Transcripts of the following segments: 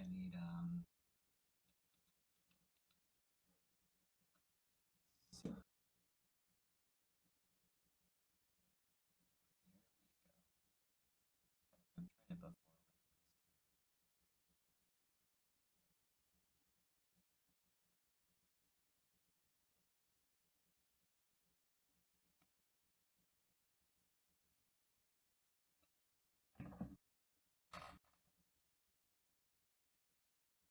I need here we go. I've tried it before with rescue.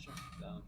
Nunchuck down.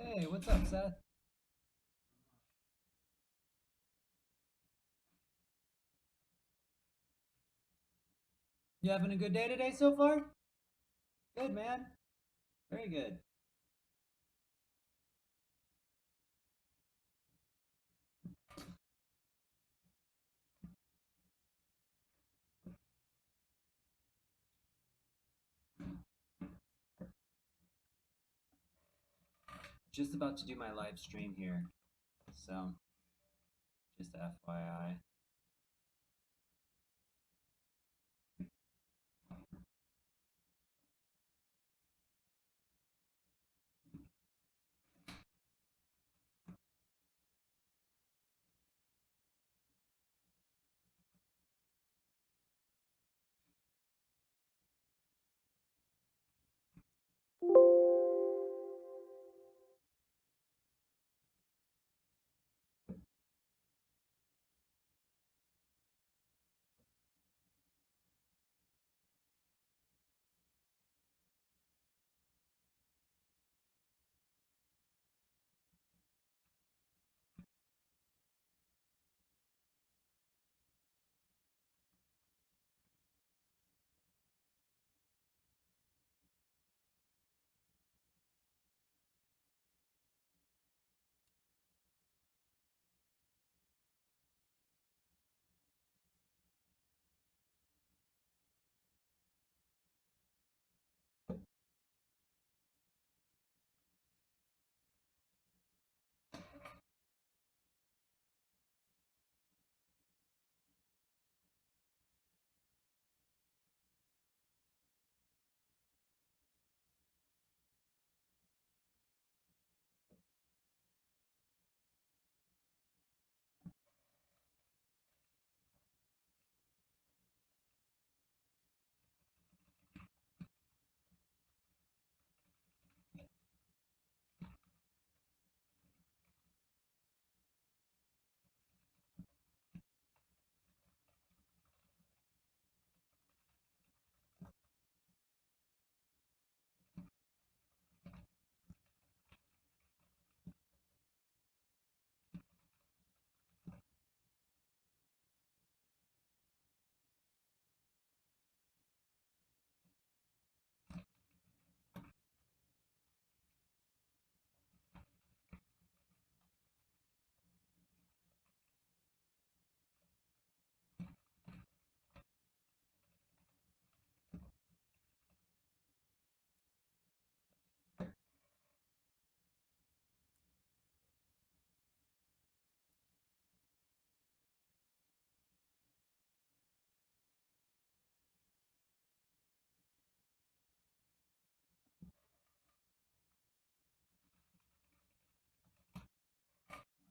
Hey, what's up, Seth? You having a good day today so far? Good, man. Very good. Just about to do my live stream here. So, just FYI.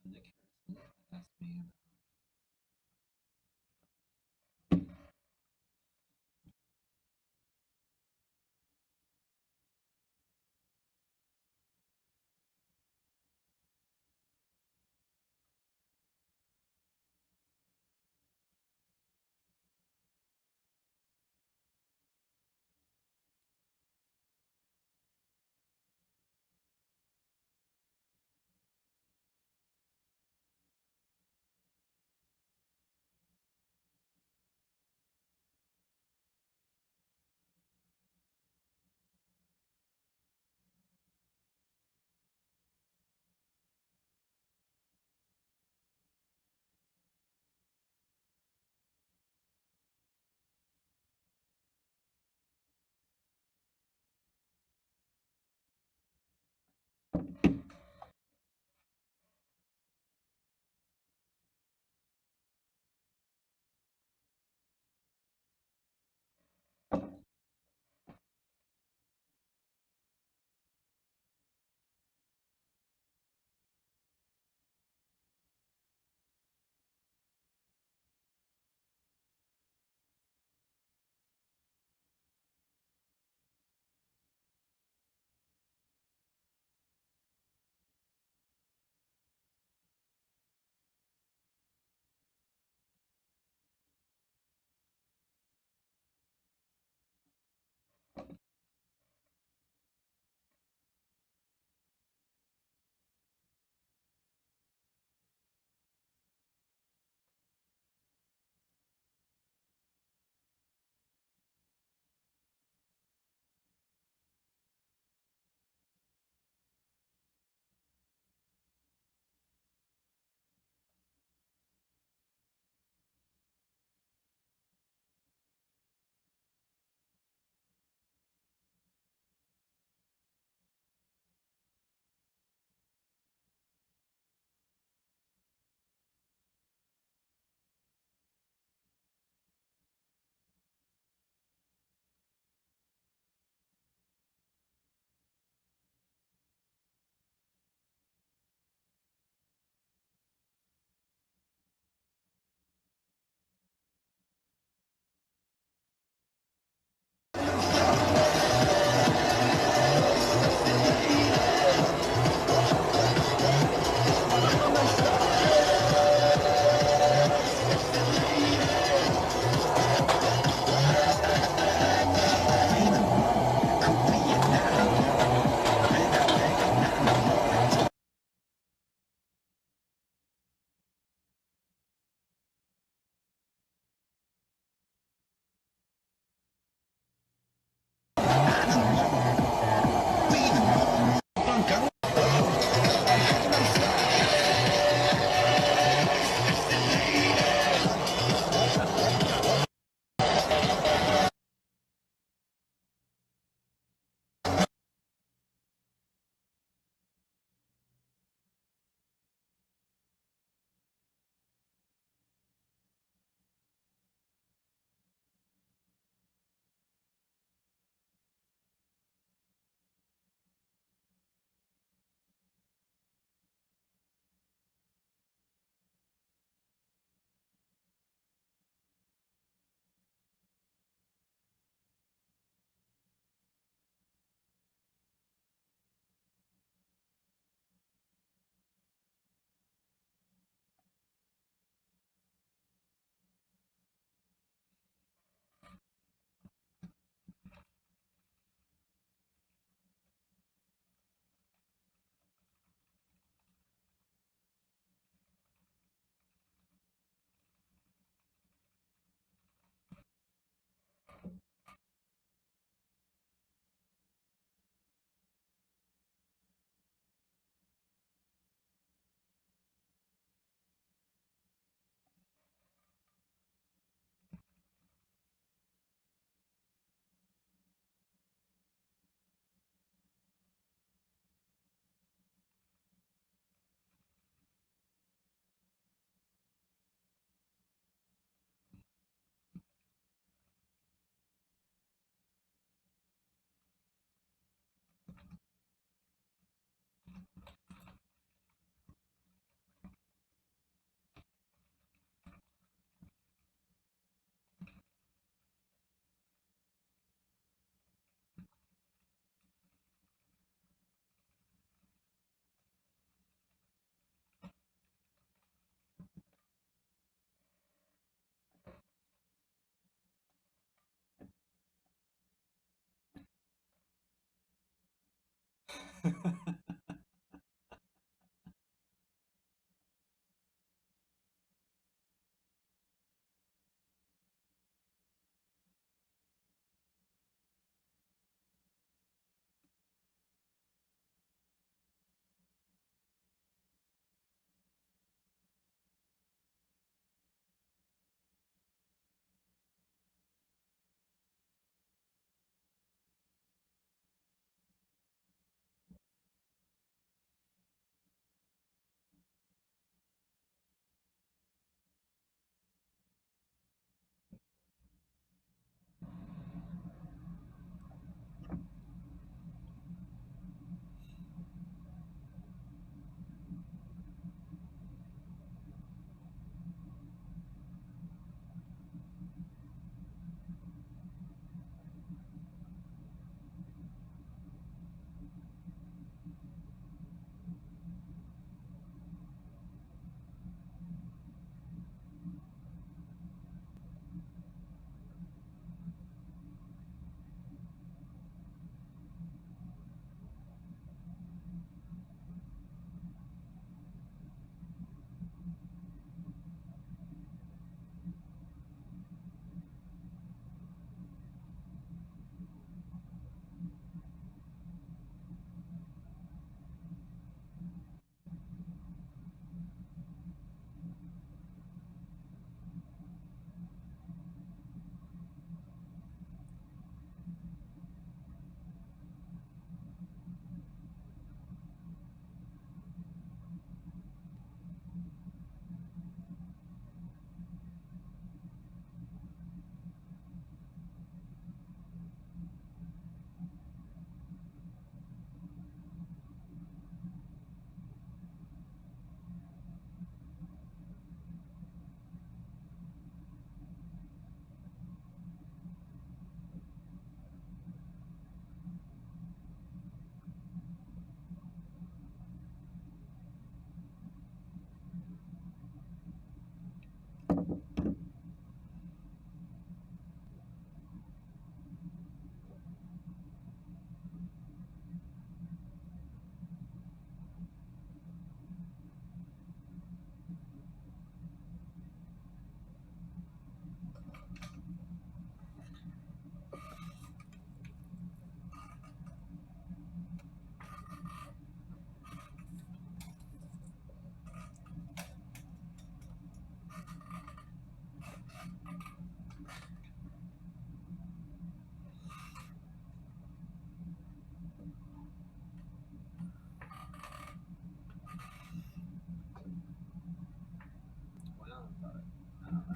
Nick Harrison asked me Well, I don't know.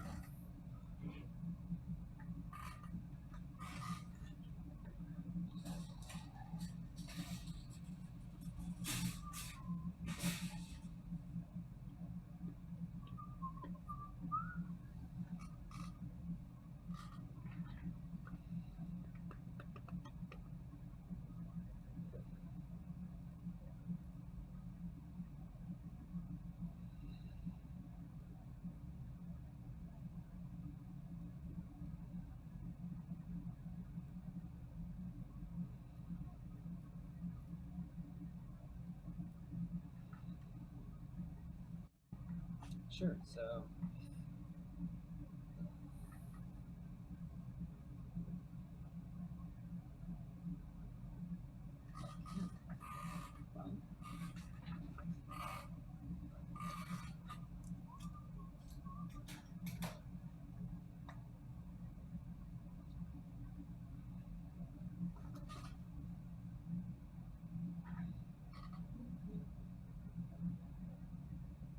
Sure. So, fun.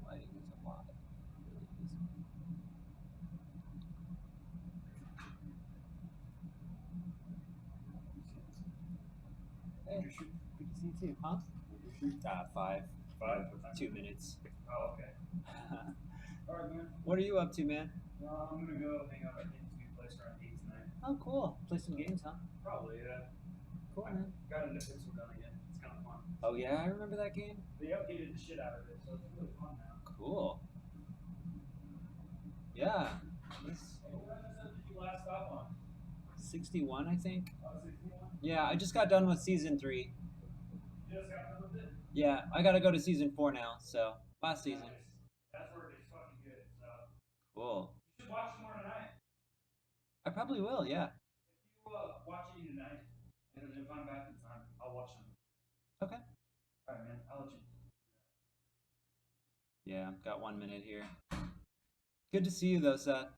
Lighting is a lot. It really is. Hey, good to see you too. Huh? Five. 2 minutes. Oh, okay. All right, man. What are you up to, man? I'm gonna go hang out at Kingsview Place around 8 tonight. Oh, cool. Play some games, huh? Probably, yeah. Cool, I man. got into Pixel Gun again. It's kind of fun. Oh yeah, I remember that game. They updated the shit out of it, so it's really fun now. Cool. Yeah. That's Hey, what episode did you last stop on? 61, I think. Oh, 61? Yeah, I just got done with season 3. You just got done with it? Yeah, I gotta go to season 4 now, so last season. Nice. That's where it gets fucking good. So Cool. you should watch more tonight. I probably will, yeah. If you watch any tonight, and if I'm back in time, I'll watch them. Okay. All right, man. I'll let you. Yeah, got 1 minute here. Good to see you though, Seth.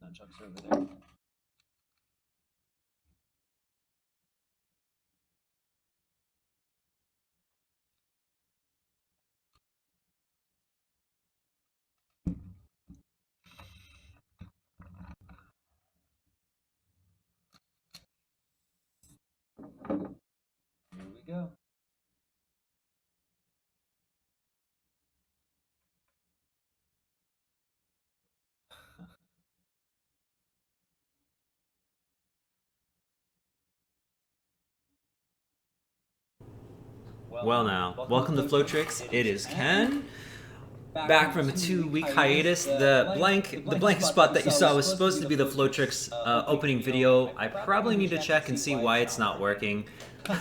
Nunchucks are over there. Here we go. Well now, welcome to Flow Tricks. It is Ken. Back from a 2-week hiatus. The blank spot that you saw was supposed to be the Flow Tricks opening video. I probably need to check and see why it's not working.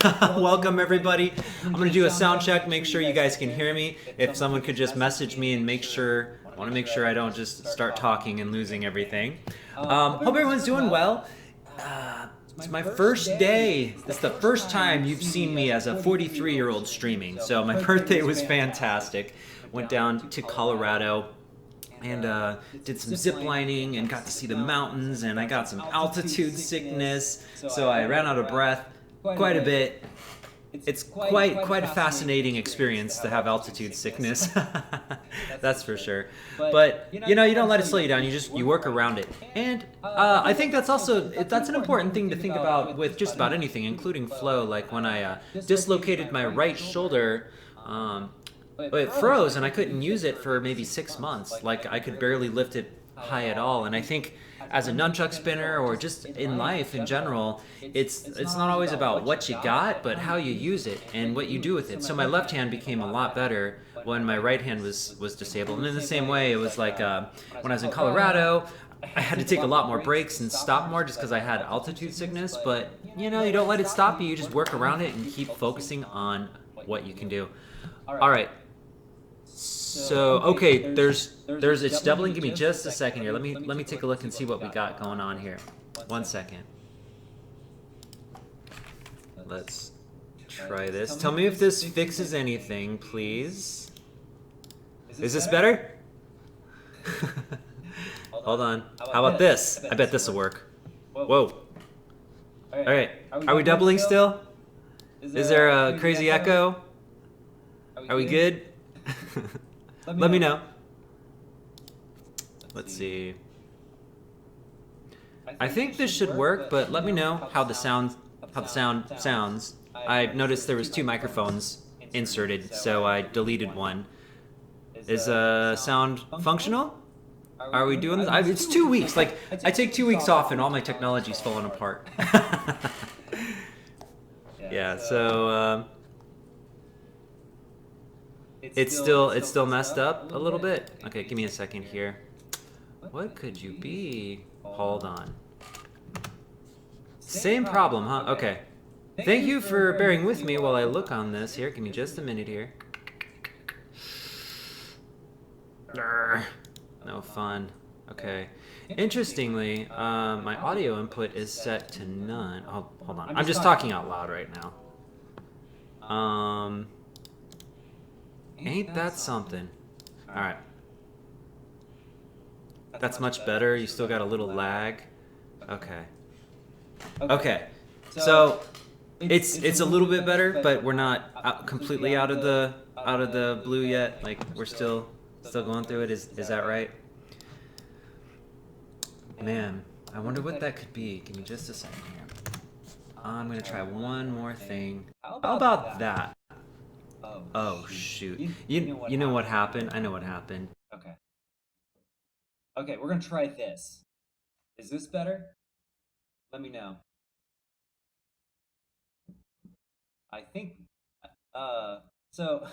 Welcome everybody. I'm gonna do a sound check, make sure you guys can hear me. If someone could just message me and I want to make sure I don't just start talking and losing everything. Hope everyone's doing well. It's my first day. It's the first time you've seen me as a 43-year-old streaming. So my birthday was fantastic. Went down to Colorado and did some zip lining and got to see the mountains, and I got some altitude sickness. So I ran out of breath quite a bit. It's quite a fascinating experience to have altitude sickness. That's for sure. But you don't let it slow you down. You work around it. And I think that's an important thing to think about with just about anything, including flow. Like when I dislocated my right shoulder, it froze and I couldn't use it for maybe 6 months. Like I could barely lift it high at all. And I think as a nunchuck spinner or just in life in general, it's not always about what you got, but how you use it and what you do with it. So my left hand became a lot better when my right hand was disabled. And in the same way, it was like when I was in Colorado, I had to take a lot more breaks and stop more just because I had altitude sickness. But you don't let it stop you. You just work around it and keep focusing on what you can do. All right. So okay, it's doubling. Give me just a second here. Let me take a look and see what we got going on here. 1 second. Let's try this. Tell me if this fixes anything, please. Is this better? Hold on. How about this? I bet this will work. Whoa. All right. Are we doubling still? Is there a crazy echo? Are we good? Let me know. Let's see. I think this should work, but let me know how the sound sounds. I noticed there was 2 microphones inserted, so I deleted one. Is sound functional? Are we doing this? It's 2 weeks. Like I take 2 weeks off, and all my technology's falling apart. Yeah. So. It's still messed up a little bit. Okay, give me a second here. What could you be? Hold on. Same problem, huh? Okay. Thank you for bearing with me while I look on this here. Give me just a minute here. No fun. Okay. Interestingly, my audio input is set to none. Oh, hold on. I'm just talking out loud right now. Ain't that something? Alright. That's much better. You still got a little lag. Okay. Okay. So it's a little bit better, but we're not completely out of the blue yet. Like we're still going through it. Is that right? Man, I wonder what that could be. Give me just a second here. I'm gonna try one more thing. How about that? Oh shoot. You know what happened? I know what happened. Okay. Okay, we're gonna try this. Is this better? Let me know. I think so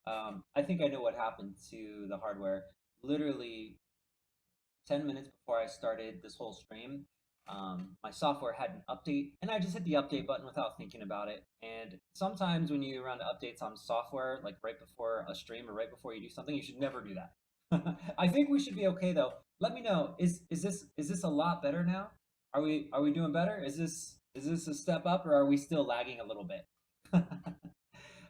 I think I know what happened to the hardware. Literally 10 minutes before I started this whole stream, my software had an update, and I just hit the update button without thinking about it. And sometimes when you run updates on software, like right before a stream or right before you do something, you should never do that. I think we should be okay though. Let me know. Is this a lot better now? Are we doing better? Is this a step up, or are we still lagging a little bit?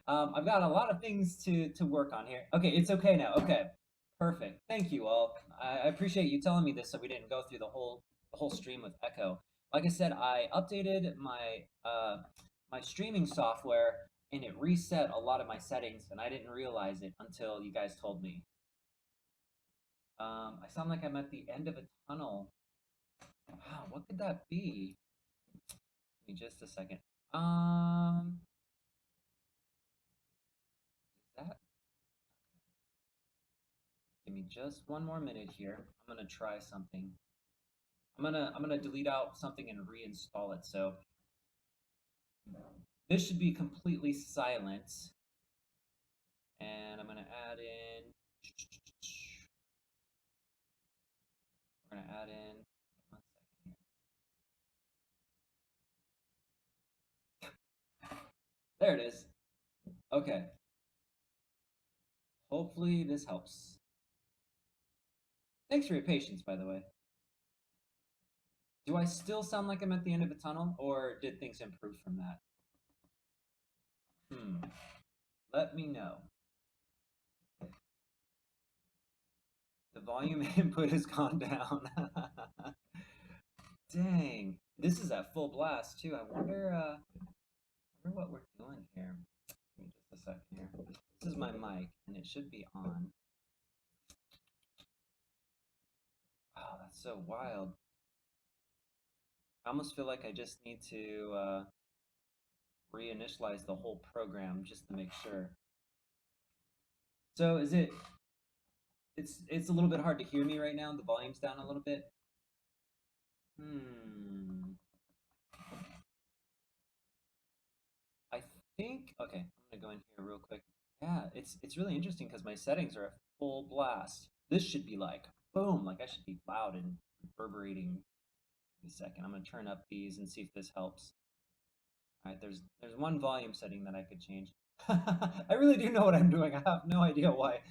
I've got a lot of things to work on here. Okay, it's okay now. Okay, perfect. Thank you all. I appreciate you telling me this so we didn't go through the whole stream with echo. Like I said, I updated my streaming software and it reset a lot of my settings, and I didn't realize it until you guys told me. I sound like I'm at the end of a tunnel. Wow, what could that be? Give me just a second. Is that? Give me just one more minute here. I'm gonna try something. I'm gonna delete out something and reinstall it. So this should be completely silent. And I'm gonna add in. We're gonna add in. 1 second here. There it is. Okay. Hopefully this helps. Thanks for your patience, by the way. Do I still sound like I'm at the end of a tunnel, or did things improve from that? Let me know. The volume input has gone down. Dang. This is at full blast, too. I wonder what we're doing here. Give me just a second here. This is my mic, and it should be on. Oh, that's so wild. I almost feel like I just need to reinitialize the whole program just to make sure. So is it... It's a little bit hard to hear me right now. The volume's down a little bit. I think... Okay, I'm gonna go in here real quick. Yeah, it's really interesting because my settings are at full blast. This should be like, boom, like I should be loud and reverberating. Give me a second. I'm gonna turn up these and see if this helps. All right, there's one volume setting that I could change. I really do know what I'm doing. I have no idea why.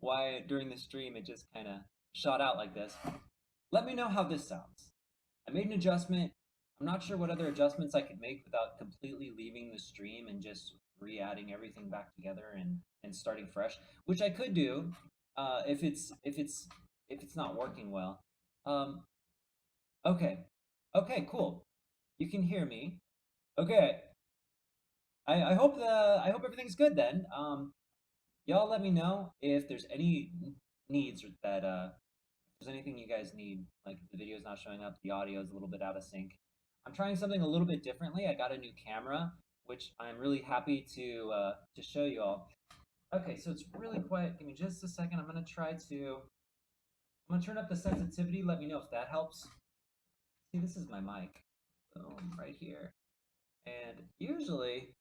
Why during the stream it just kind of shot out like this. Let me know how this sounds. I made an adjustment. I'm not sure what other adjustments I could make without completely leaving the stream and just re-adding everything back together and starting fresh, which I could do if it's not working well. Okay, cool. You can hear me. Okay. I hope everything's good then. Y'all let me know if there's any needs that if there's anything you guys need, like if the video's not showing up, the audio is a little bit out of sync. I'm trying something a little bit differently. I got a new camera, which I'm really happy to show you all. Okay, so it's really quiet. Give me just a second. I'm gonna turn up the sensitivity. Let me know if that helps. See, this is my mic. Boom, right here. And usually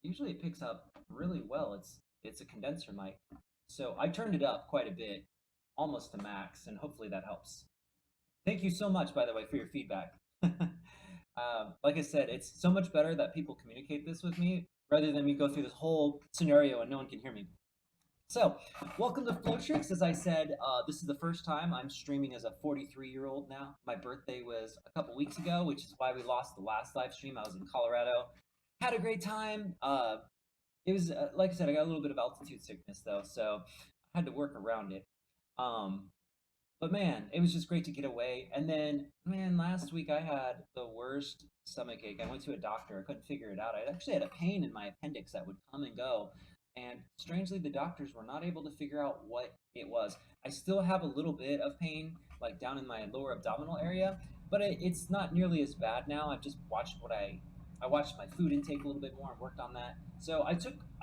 it picks up really well. It's a condenser mic. So I turned it up quite a bit, almost to max, and hopefully that helps. Thank you so much, by the way, for your feedback. Like I said, it's so much better that people communicate this with me rather than me go through this whole scenario and no one can hear me. So, welcome to Flowtricks. As I said, this is the first time I'm streaming as a 43-year-old now. My birthday was a couple weeks ago, which is why we lost the last live stream. I was in Colorado. Had a great time. it was like I said, I got a little bit of altitude sickness though, so I had to work around it. Um, but man, it was just great to get away. And then, man, last week I had the worst stomach ache. I went to a doctor. I couldn't figure it out. I actually had a pain in my appendix that would come and go. And strangely, the doctors were not able to figure out what it was. I still have a little bit of pain, like down in my lower abdominal area, but it's not nearly as bad now. I've just watched I watched my food intake a little bit more and worked on that. So I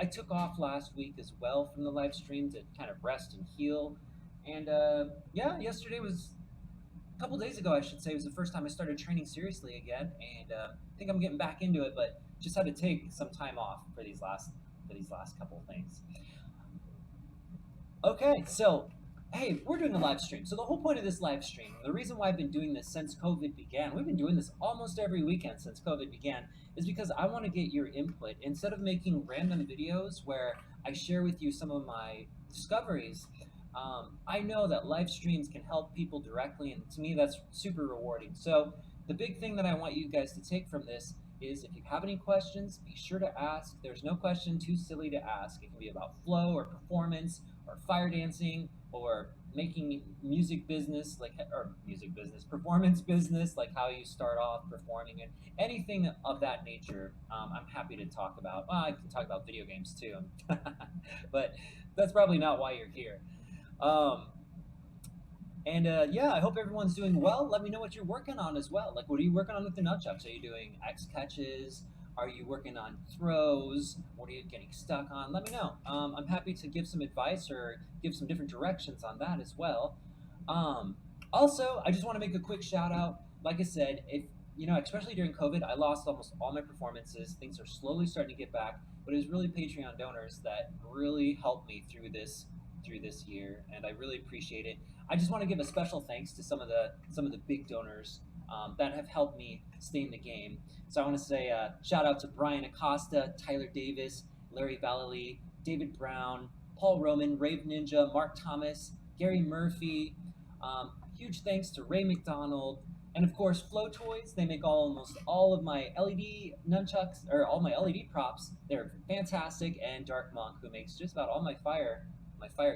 took off last week as well from the live stream to kind of rest and heal. And yeah, yesterday was a couple days ago, I should say, was the first time I started training seriously again, and I think I'm getting back into it, but just had to take some time off for these last couple of things. Okay, so hey, we're doing a live stream. So the whole point of this live stream, the reason why I've been doing this since COVID began, we've been doing this almost every weekend since COVID began, is because I want to get your input. Instead of making random videos where I share with you some of my discoveries, I know that live streams can help people directly, and to me, that's super rewarding. So the big thing that I want you guys to take from this is if you have any questions, be sure to ask. There's no question too silly to ask. It can be about flow or performance or fire dancing or making music business performance business, like how you start off performing and anything of that nature. I'm happy to talk about. Well, I can talk about video games too, but that's probably not why you're here. Um, and yeah, I hope everyone's doing well. Let me know what you're working on as well. Like, what are you working on with the nunchucks? Are you doing X catches? Are you working on throws? What are you getting stuck on? Let me know. I'm happy to give some advice or give some different directions on that as well. Um, Also, I just want to make a quick shout out. Like I said, if especially during COVID, I lost almost all my performances. Things are slowly starting to get back, but it was really Patreon donors that really helped me through this year, and I really appreciate it. I just want to give a special thanks to some of the big donors that have helped me stay in the game. So I want to say shout out to Brian Acosta, Tyler Davis, Larry Vallely, David Brown, Paul Roman, Rave Ninja, Mark Thomas, Gary Murphy. Huge thanks to Ray McDonald, and of course Flow Toys. They make almost all of my LED nunchucks or all my LED props. They're fantastic, and Dark Monk, who makes just about all my fire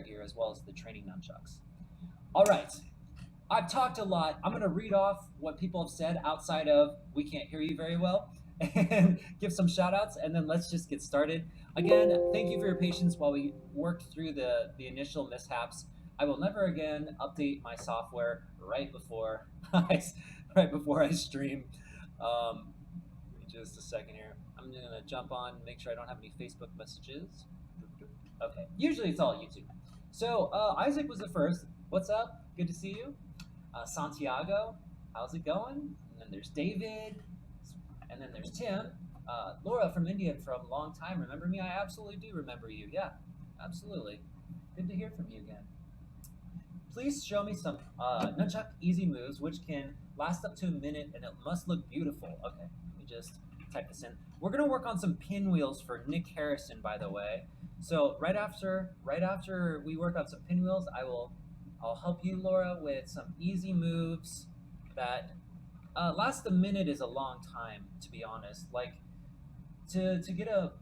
gear as well as the training nunchucks. All right, I've talked a lot. I'm going to read off what people have said outside of "we can't hear you very well" and give some shout outs, and then let's just get started. Again, thank you for your patience while we worked through the initial mishaps. I will never again update my software right before I stream. Give me just a second here. I'm going to jump on, make sure I don't have any Facebook messages. Okay, usually it's all YouTube. So Isaac was the first. What's up? Good to see you. Santiago, how's it going? And then there's David, and then there's Tim. Laura from India from a long time. Remember me? I absolutely do remember you. Yeah, absolutely. Good to hear from you again. Please show me some nunchuck easy moves, which can last up to a minute, and it must look beautiful. Okay, let me just type this in. We're gonna work on some pinwheels for Nick Harrison, by the way. So right after we work on some pinwheels, I'll help you, Laura, with some easy moves that last a minute is a long time, to be honest. Like to get a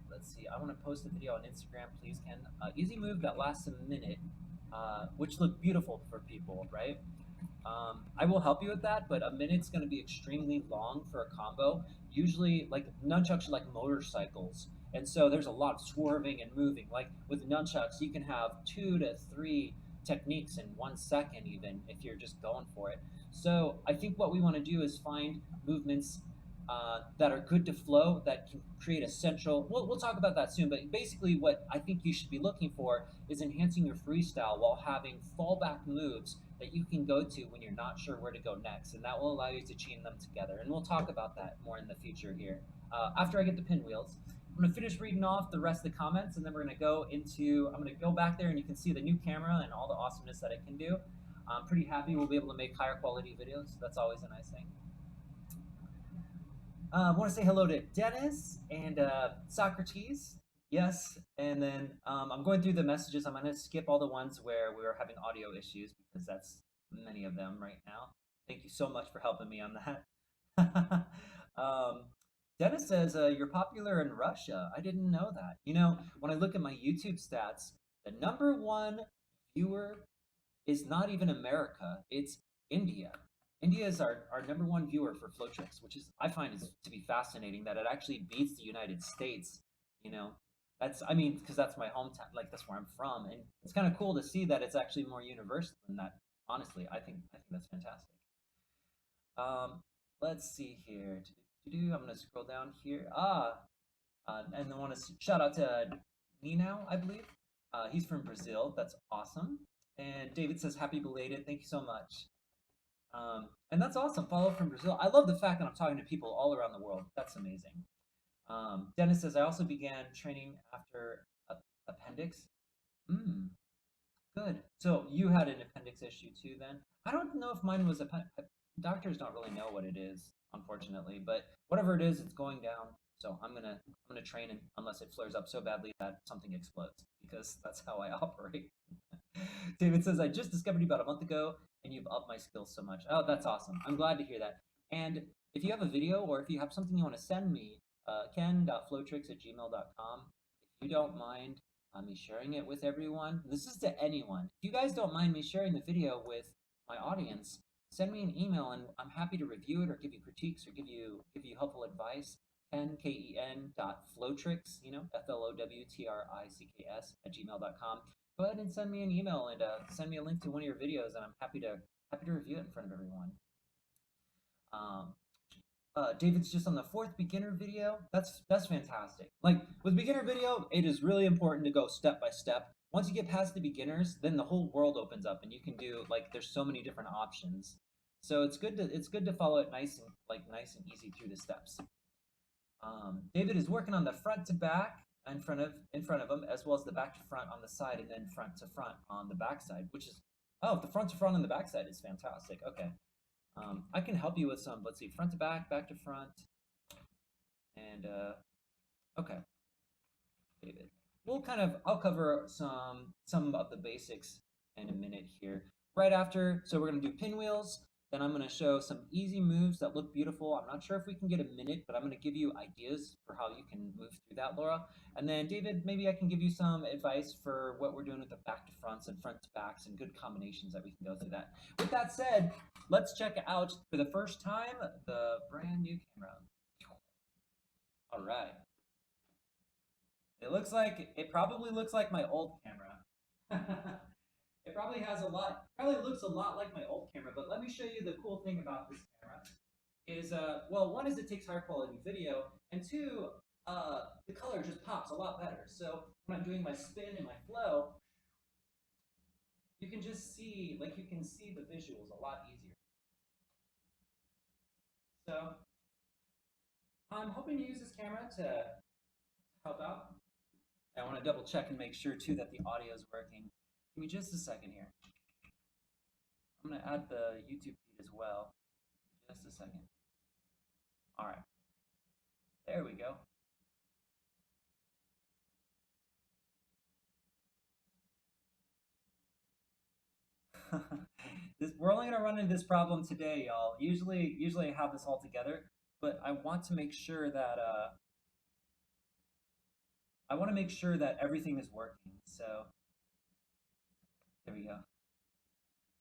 let's see, I want to post a video on Instagram, please, Ken. Easy move that lasts a minute, which look beautiful for people, right? I will help you with that, but a minute's going to be extremely long for a combo. Usually, like nunchucks are like motorcycles, and so there's a lot of swerving and moving. Like with nunchucks, you can have 2 to 3 techniques in 1 second, even if you're just going for it. So I think what we want to do is find movements that are good to flow, that can create a central. We'll talk about that soon, but basically, what I think you should be looking for is enhancing your freestyle while having fallback moves that you can go to when you're not sure where to go next, and that will allow you to chain them together. And we'll talk about that more in the future here. After I get the pinwheels, I'm going to finish reading off the rest of the comments, and then we're going to go into. I'm going to go back there, and you can see the new camera and all the awesomeness that it can do. I'm pretty happy we'll be able to make higher quality videos. That's always a nice thing. I want to say hello to Dennis and Socrates. Yes, and then I'm going through the messages. I'm going to skip all the ones where we were having audio issues because that's many of them right now. Thank you so much for helping me on that. Dennis says you're popular in Russia. I didn't know that. You know, when I look at my YouTube stats, the #1 viewer is not even America. It's India. India is our #1 viewer for Flowtricks, which is I find is to be fascinating that it actually beats the United States. You know, that's I mean because that's my hometown, like that's where I'm from, and it's kind of cool to see that it's actually more universal than that. Honestly, I think that's fantastic. Um, let's see here. I'm gonna scroll down here. And I want to shout out to Ninau, I believe. He's from Brazil. That's awesome. And David says, happy belated. Thank you so much. And that's awesome. Follow from Brazil. I love the fact that I'm talking to people all around the world. That's amazing. Dennis says, I also began training after appendix. Hmm. Good. So you had an appendix issue too, then? I don't know if mine was doctors don't really know what it is, unfortunately, but whatever it is, it's going down. So I'm gonna train it unless it flares up so badly that something explodes because that's how I operate. David says I just discovered you about a month ago and you've upped my skills so much. Oh, that's awesome. I'm glad to hear that. And if you have a video or if you have something you want to send me, ken.flowtricks@gmail.com. If you don't mind me sharing it with everyone. This is to anyone. If you guys don't mind me sharing the video with my audience, send me an email and I'm happy to review it or give you critiques or give you helpful advice. Ken Flowtricks, FLOWTRICKS @gmail.com. Go ahead and send me an email and send me a link to one of your videos, and I'm happy to review it in front of everyone. David's just on the 4th beginner video. That's fantastic. Like with beginner video, it is really important to go step by step. Once you get past the beginners, then the whole world opens up, and you can do like there's so many different options. So it's good to follow it nice and easy through the steps. David is working on the front to back in front of him, as well as the back to front on the side, and then front to front on the back side. Which is the front to front on the back side is fantastic. Okay. I can help you with some, let's see, front to back, back to front, and okay, David. I'll cover some of the basics in a minute here. Right after, so we're gonna do pinwheels, then I'm gonna show some easy moves that look beautiful. I'm not sure if we can get a minute, but I'm gonna give you ideas for how you can move through that, Laura. And then David, maybe I can give you some advice for what we're doing with the back to fronts and front to backs and good combinations that we can go through that. With that said, let's check out for the first time the brand new camera. All right. It probably looks like my old camera. It probably looks a lot like my old camera, but let me show you the cool thing about this camera. Is well, one is it takes higher quality video, and two, the color just pops a lot better. So when I'm doing my spin and my flow, you can see the visuals a lot easier. So I'm hoping to use this camera to help out. I want to double check and make sure too that the audio is working. Give me just a second here. I'm going to add the YouTube feed as well. Just a second. All right. There we go. We're only gonna run into this problem today, y'all. Usually I have this all together, but I want to make sure that everything is working. So there we go.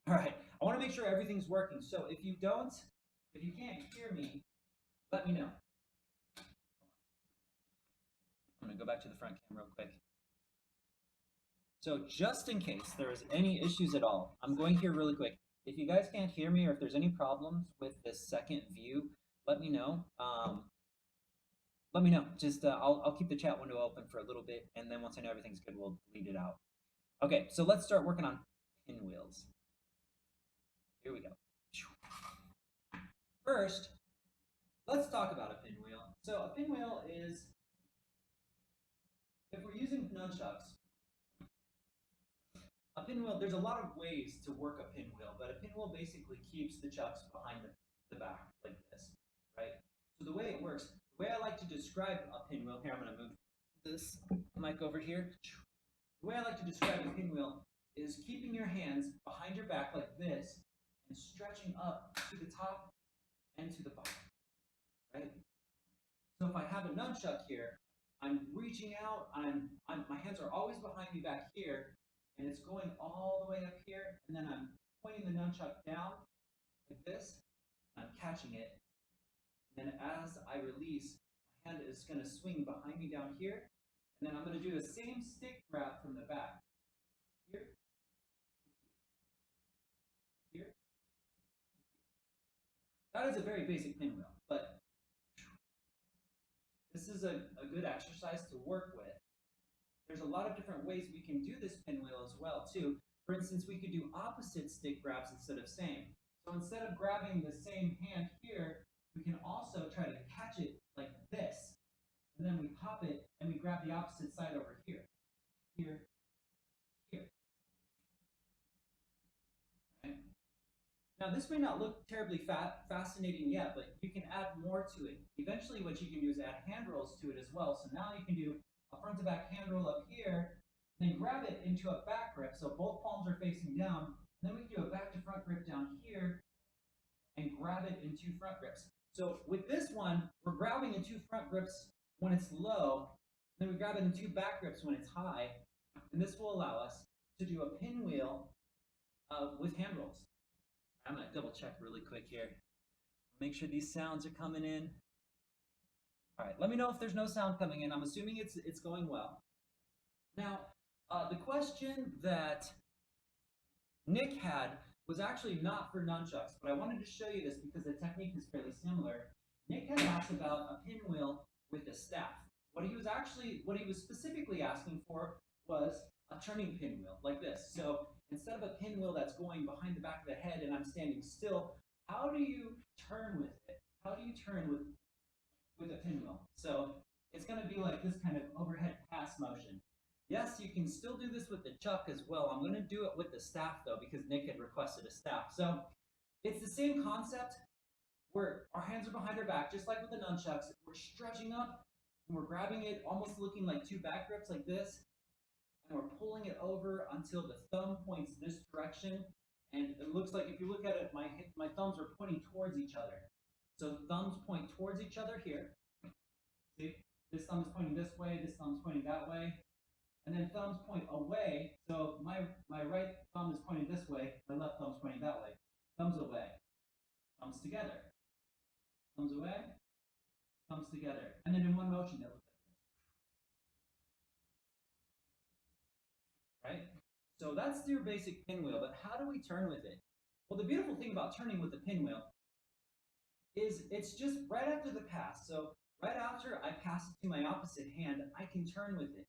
All right, I want to make sure everything's working. So if you can't hear me, let me know. I'm gonna go back to the front camera real quick. So just in case there is any issues at all, I'm going here really quick. If you guys can't hear me or if there's any problems with this second view, let me know. Just I'll keep the chat window open for a little bit, and then once I know everything's good, we'll delete it out. Okay, so let's start working on pinwheels. Here we go. First, let's talk about a pinwheel. So a pinwheel is, if we're using nunchucks, a pinwheel, there's a lot of ways to work a pinwheel, but a pinwheel basically keeps the chucks behind the back like this, right? So the way it works, the way I like to describe a pinwheel, here I'm going to move this mic over here. The way I like to describe a pinwheel is keeping your hands behind your back like this and stretching up to the top and to the bottom, right? So if I have a nunchuck here, I'm reaching out, my hands are always behind me back here, and it's going all the way up here, and then I'm pointing the nunchuck down like this, I'm catching it, and then as I release, my hand is going to swing behind me down here, and then I'm going to do the same stick grab from the back. Here, here. That is a very basic pinwheel, but this is a good exercise to work with. There's a lot of different ways we can do this pinwheel as well, too. For instance, we could do opposite stick grabs instead of same. So instead of grabbing the same hand here, we can also try to catch it like this. And then we pop it and we grab the opposite side over here. Here, here. Right? Now this may not look terribly fascinating yet, but you can add more to it. Eventually what you can do is add hand rolls to it as well. So now you can do a front to back hand roll up here, then grab it into a back grip, so both palms are facing down. Then we can do a back to front grip down here and grab it in two front grips. So with this one, we're grabbing in two front grips when it's low, then we grab it in two back grips when it's high, and this will allow us to do a pinwheel with hand rolls. I'm going to double check really quick here. Make sure these sounds are coming in. All right, let me know if there's no sound coming in. I'm assuming it's going well. Now, the question that Nick had was actually not for nunchucks, but I wanted to show you this because the technique is fairly similar. Nick had asked about a pinwheel with a staff. What he was specifically asking for was a turning pinwheel like this. So instead of a pinwheel that's going behind the back of the head and I'm standing still, how do you turn with it? How do you turn with a pinwheel? So it's going to be like this kind of overhead pass motion. Yes, you can still do this with the chuck as well. I'm going to do it with the staff though because Nick had requested a staff. So it's the same concept where our hands are behind our back, just like with the nunchucks. We're stretching up and we're grabbing it, almost looking like two back grips like this, and we're pulling it over until the thumb points this direction. And it looks like if you look at it, my thumbs are pointing towards each other. So thumbs point towards each other here. See, this thumb is pointing this way, this thumb is pointing that way. And then thumbs point away. So my right thumb is pointing this way, my left thumb is pointing that way. Thumbs away, thumbs together. Thumbs away, thumbs together. And then in one motion, that looks like this. Right? So that's your basic pinwheel, but how do we turn with it? Well, the beautiful thing about turning with the pinwheel is it's just right after the pass. So right after I pass it to my opposite hand, I can turn with it.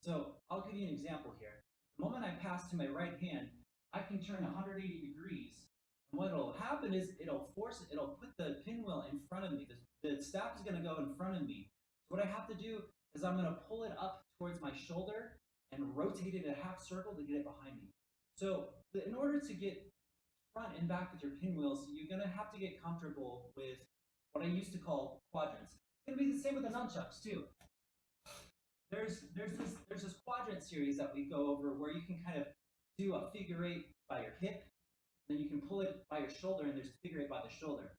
So I'll give you an example here. The moment I pass to my right hand, I can turn 180 degrees. And what will happen is it'll put the pinwheel in front of me. The staff is going to go in front of me. So what I have to do is I'm going to pull it up towards my shoulder and rotate it a half circle to get it behind me. So in order to get front and back with your pinwheels, you're going to have to get comfortable with what I used to call quadrants. It's going to be the same with the nunchucks too. There's this quadrant series that we go over where you can kind of do a figure eight by your hip, then you can pull it by your shoulder, and there's a figure eight by the shoulder.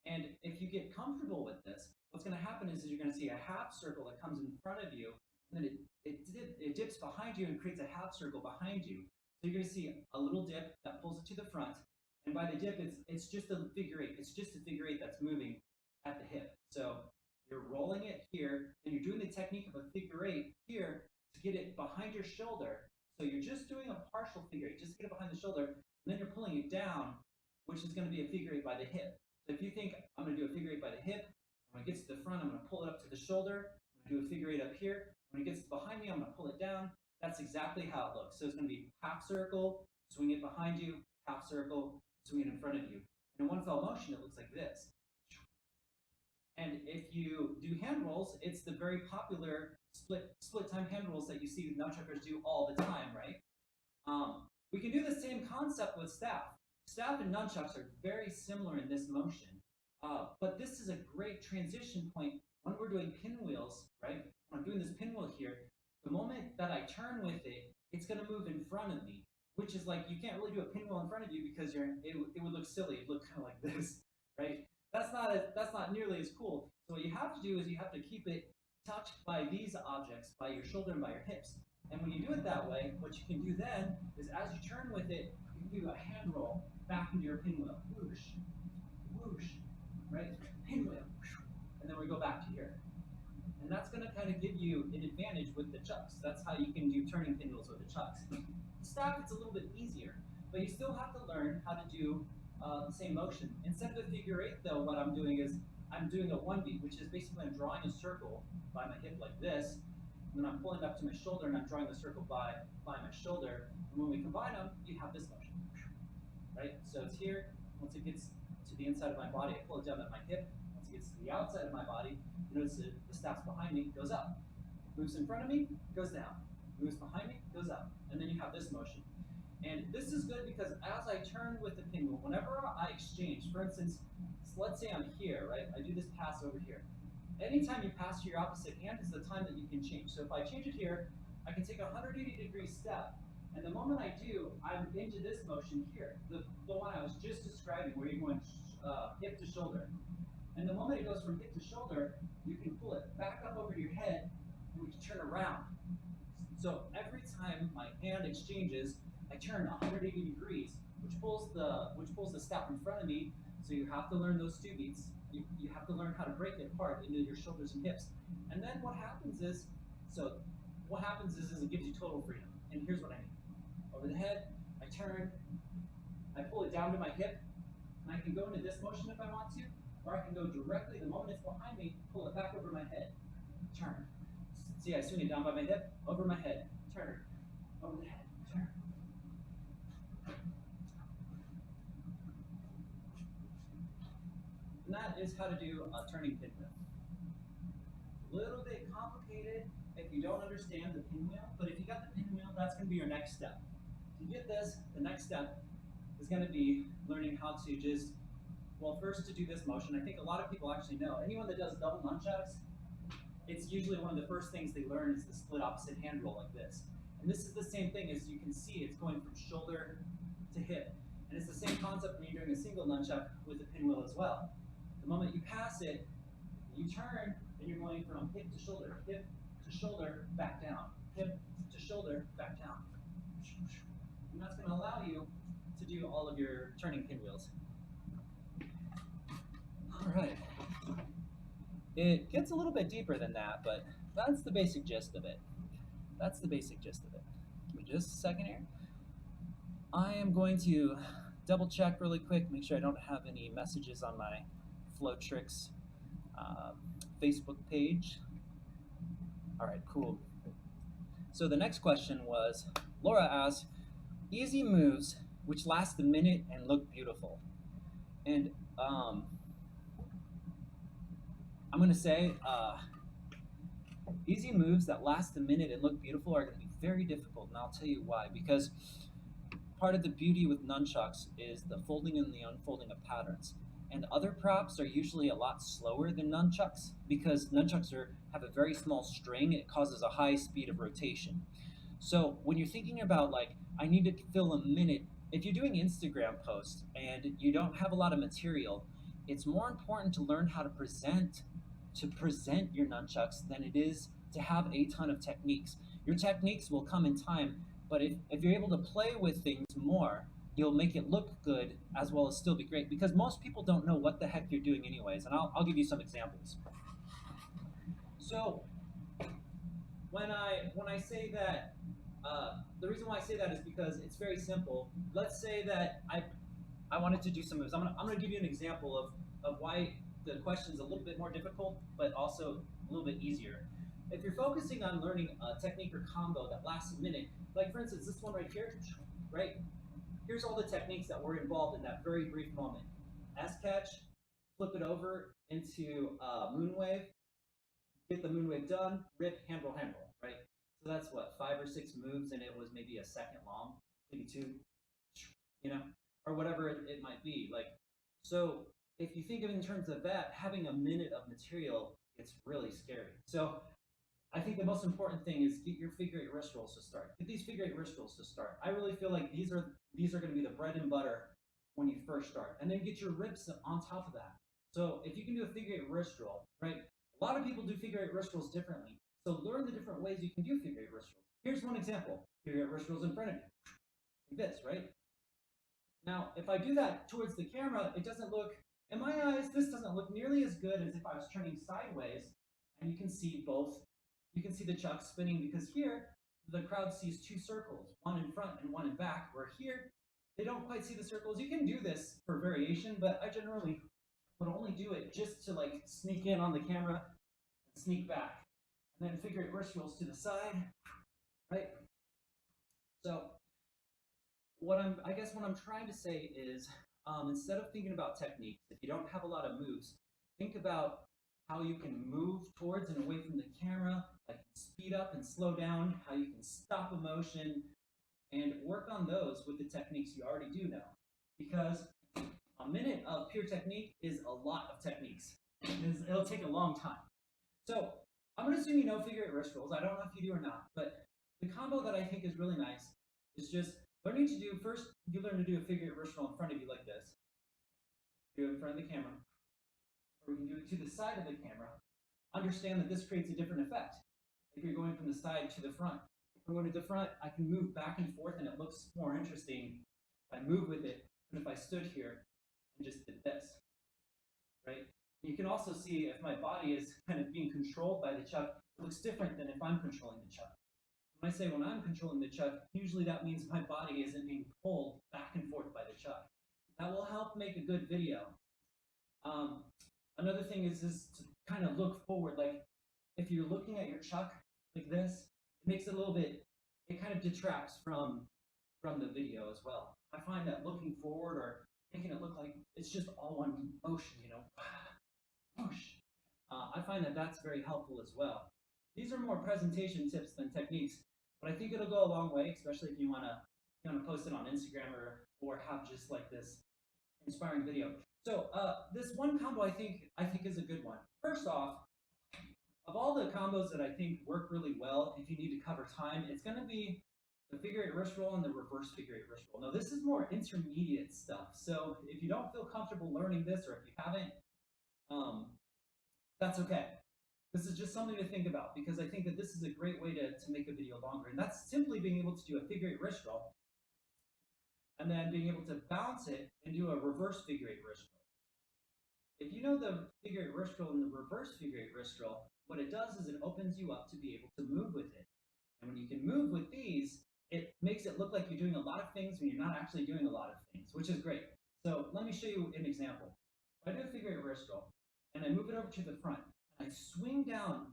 And if you get comfortable with this, what's going to happen is you're going to see a half circle that comes in front of you, and then it dips behind you and creates a half circle behind you. So you're going to see a little dip that pulls it to the front, and by the dip, it's just a figure eight. It's just a figure eight that's moving at the hip. So you're rolling it here, and you're doing the technique of a figure eight here to get it behind your shoulder. So you're just doing a partial figure eight, just to get it behind the shoulder, and then you're pulling it down, which is going to be a figure eight by the hip. So if you think, I'm going to do a figure eight by the hip, when it gets to the front, I'm going to pull it up to the shoulder, I'm going to do a figure eight up here, when it gets behind me, I'm going to pull it down. That's exactly how it looks. So it's going to be half circle, swing it behind you, half circle, swing it in front of you. And in one fell motion, it looks like this. And if you do hand rolls, it's the very popular split time hand rolls that you see nunchuckers do all the time, right? We can do the same concept with staff. Staff and nunchucks are very similar in this motion, but this is a great transition point when we're doing pinwheels, right? When I'm doing this pinwheel here, the moment that I turn with it, it's going to move in front of me, which is like, you can't really do a pinwheel in front of you because it would look silly. It would look kind of like this, right? That's not nearly as cool. So what you have to do is you have to keep it touched by these objects, by your shoulder and by your hips. And when you do it that way, what you can do then is as you turn with it, you can do a hand roll back into your pinwheel. Whoosh, whoosh, right? Pinwheel. And then we go back to here. And that's going to kind of give you an advantage with the chucks. That's how you can do turning pinwheels with the chucks. The staff, it's a little bit easier, but you still have to learn how to do the same motion. Instead of a figure eight, though, what I'm doing is I'm doing a one beat, which is basically I'm drawing a circle by my hip like this, and then I'm pulling it up to my shoulder, and I'm drawing the circle by my shoulder. And when we combine them, you have this motion, right? So it's here. Once it gets to the inside of my body, I pull it down at my hip. Once it gets to the outside of my body, you notice the staff's behind me, goes up. Moves in front of me, goes down. Moves behind me, goes up. And then you have this motion. And this is good because as I turn with the pinwheel, whenever I exchange, for instance, let's say I'm here, right? I do this pass over here. Anytime you pass to your opposite hand is the time that you can change. So if I change it here, I can take a 180-degree step. And the moment I do, I'm into this motion here, the one I was just describing where you're going hip to shoulder. And the moment it goes from hip to shoulder, you can pull it back up over your head, and we can turn around. So every time my hand exchanges, I turn 180 degrees, which pulls the staff in front of me. So you have to learn those two beats. You have to learn how to break it apart into your shoulders and hips. And then what happens is it gives you total freedom. And here's what I mean. Over the head, I turn, I pull it down to my hip, and I can go into this motion if I want to, or I can go directly, the moment it's behind me, pull it back over my head, turn. See, I swing it down by my hip, over my head, turn, over the head, turn. And that is how to do a turning pinwheel. A little bit complicated if you don't understand the pinwheel, but if you got the pinwheel, that's going to be your next step. If you get this, the next step is going to be learning how to just, well, first to do this motion. I think a lot of people actually know. Anyone that does double nunchucks, it's usually one of the first things they learn is the split opposite hand roll like this. And this is the same thing as you can see, it's going from shoulder to hip. And it's the same concept when you're doing a single nunchuck with the pinwheel as well. The moment you pass it, you turn, and you're going from hip to shoulder, back down, hip to shoulder, back down. And that's going to allow you to do all of your turning pinwheels. All right. It gets a little bit deeper than that, but that's the basic gist of it. That's the basic gist of it. Give me just a second here. I am going to double check really quick, make sure I don't have any messages on my Flowtricks Facebook page. All right, cool. So the next question was, Laura asked, easy moves which last a minute and look beautiful. And I'm going to say easy moves that last a minute and look beautiful are going to be very difficult, and I'll tell you why. Because part of the beauty with nunchucks is the folding and the unfolding of patterns. And other props are usually a lot slower than nunchucks because nunchucks have a very small string. It causes a high speed of rotation. So when you're thinking about like, I need to fill a minute, if you're doing Instagram posts and you don't have a lot of material, it's more important to learn how to present your nunchucks than it is to have a ton of techniques. Your techniques will come in time, but if you're able to play with things more, you'll make it look good as well as still be great, because most people don't know what the heck you're doing anyways, and I'll give you some examples. So when I say that, the reason why I say that is because it's very simple. Let's say that I wanted to do some moves. I'm gonna give you an example of why the question's a little bit more difficult, but also a little bit easier. If you're focusing on learning a technique or combo that lasts a minute, like for instance, this one right here, right? Here's all the techniques that were involved in that very brief moment. S-catch, flip it over into moonwave, get the moonwave done, rip, hand roll, right? So that's what, 5 or 6 moves, and it was maybe a second long, maybe 2, you know, or whatever it might be. Like, so if you think of it in terms of that, having a minute of material, it's really scary. So I think the most important thing is get your figure 8 wrist rolls to start. Get these figure 8 wrist rolls to start. I really feel like these are going to be the bread and butter when you first start. And then get your rips on top of that. So if you can do a figure 8 wrist roll, right? A lot of people do figure 8 wrist rolls differently. So learn the different ways you can do figure 8 wrist rolls. Here's one example. Figure 8 wrist rolls in front of you. Like this, right? Now, if I do that towards the camera, it doesn't look, in my eyes, this doesn't look nearly as good as if I was turning sideways. And you can see both. You can see the chuck spinning because here, the crowd sees two circles, one in front and one in back, where here, they don't quite see the circles. You can do this for variation, but I generally would only do it just to like sneak in on the camera and sneak back. And then figure 8 wrist rolls to the side, right? So I guess what I'm trying to say is, instead of thinking about techniques, if you don't have a lot of moves, think about how you can move towards and away from the camera, like speed up and slow down, how you can stop a motion, and work on those with the techniques you already do know. Because a minute of pure technique is a lot of techniques. It'll take a long time. So I'm going to assume you know figure 8 wrist rolls. I don't know if you do or not, but the combo that I think is really nice is just learning to do, first you learn to do a figure 8 wrist roll in front of you like this. Do it in front of the camera. Or we can do it to the side of the camera. Understand that this creates a different effect. If you're going from the side to the front. If I'm going to the front, I can move back and forth and it looks more interesting if I move with it than if I stood here and just did this, right? You can also see if my body is kind of being controlled by the chuck, it looks different than if I'm controlling the chuck. When I say when I'm controlling the chuck, usually that means my body isn't being pulled back and forth by the chuck. That will help make a good video. Another thing is to kind of look forward. Like if you're looking at your chuck like this, it makes it a little bit, it kind of detracts from the video as well. I find that looking forward or making it look like it's just all one motion, you know, whoosh. I find that that's very helpful as well. These are more presentation tips than techniques, but I think it'll go a long way, especially if you want to post it on Instagram or have just like this inspiring video. So this one combo I think is a good one. First off, of all the combos that I think work really well, if you need to cover time, it's going to be the figure 8 wrist roll and the reverse figure 8 wrist roll. Now this is more intermediate stuff. So if you don't feel comfortable learning this, or if you haven't, that's okay. This is just something to think about because I think that this is a great way to make a video longer. And that's simply being able to do a figure 8 wrist roll and then being able to bounce it and do a reverse figure 8 wrist roll. If you know the figure 8 wrist roll and the reverse figure 8 wrist roll, what it does is it opens you up to be able to move with it. And when you can move with these, it makes it look like you're doing a lot of things when you're not actually doing a lot of things, which is great. So let me show you an example. If I do a figure 8 wrist roll and I move it over to the front, and I swing down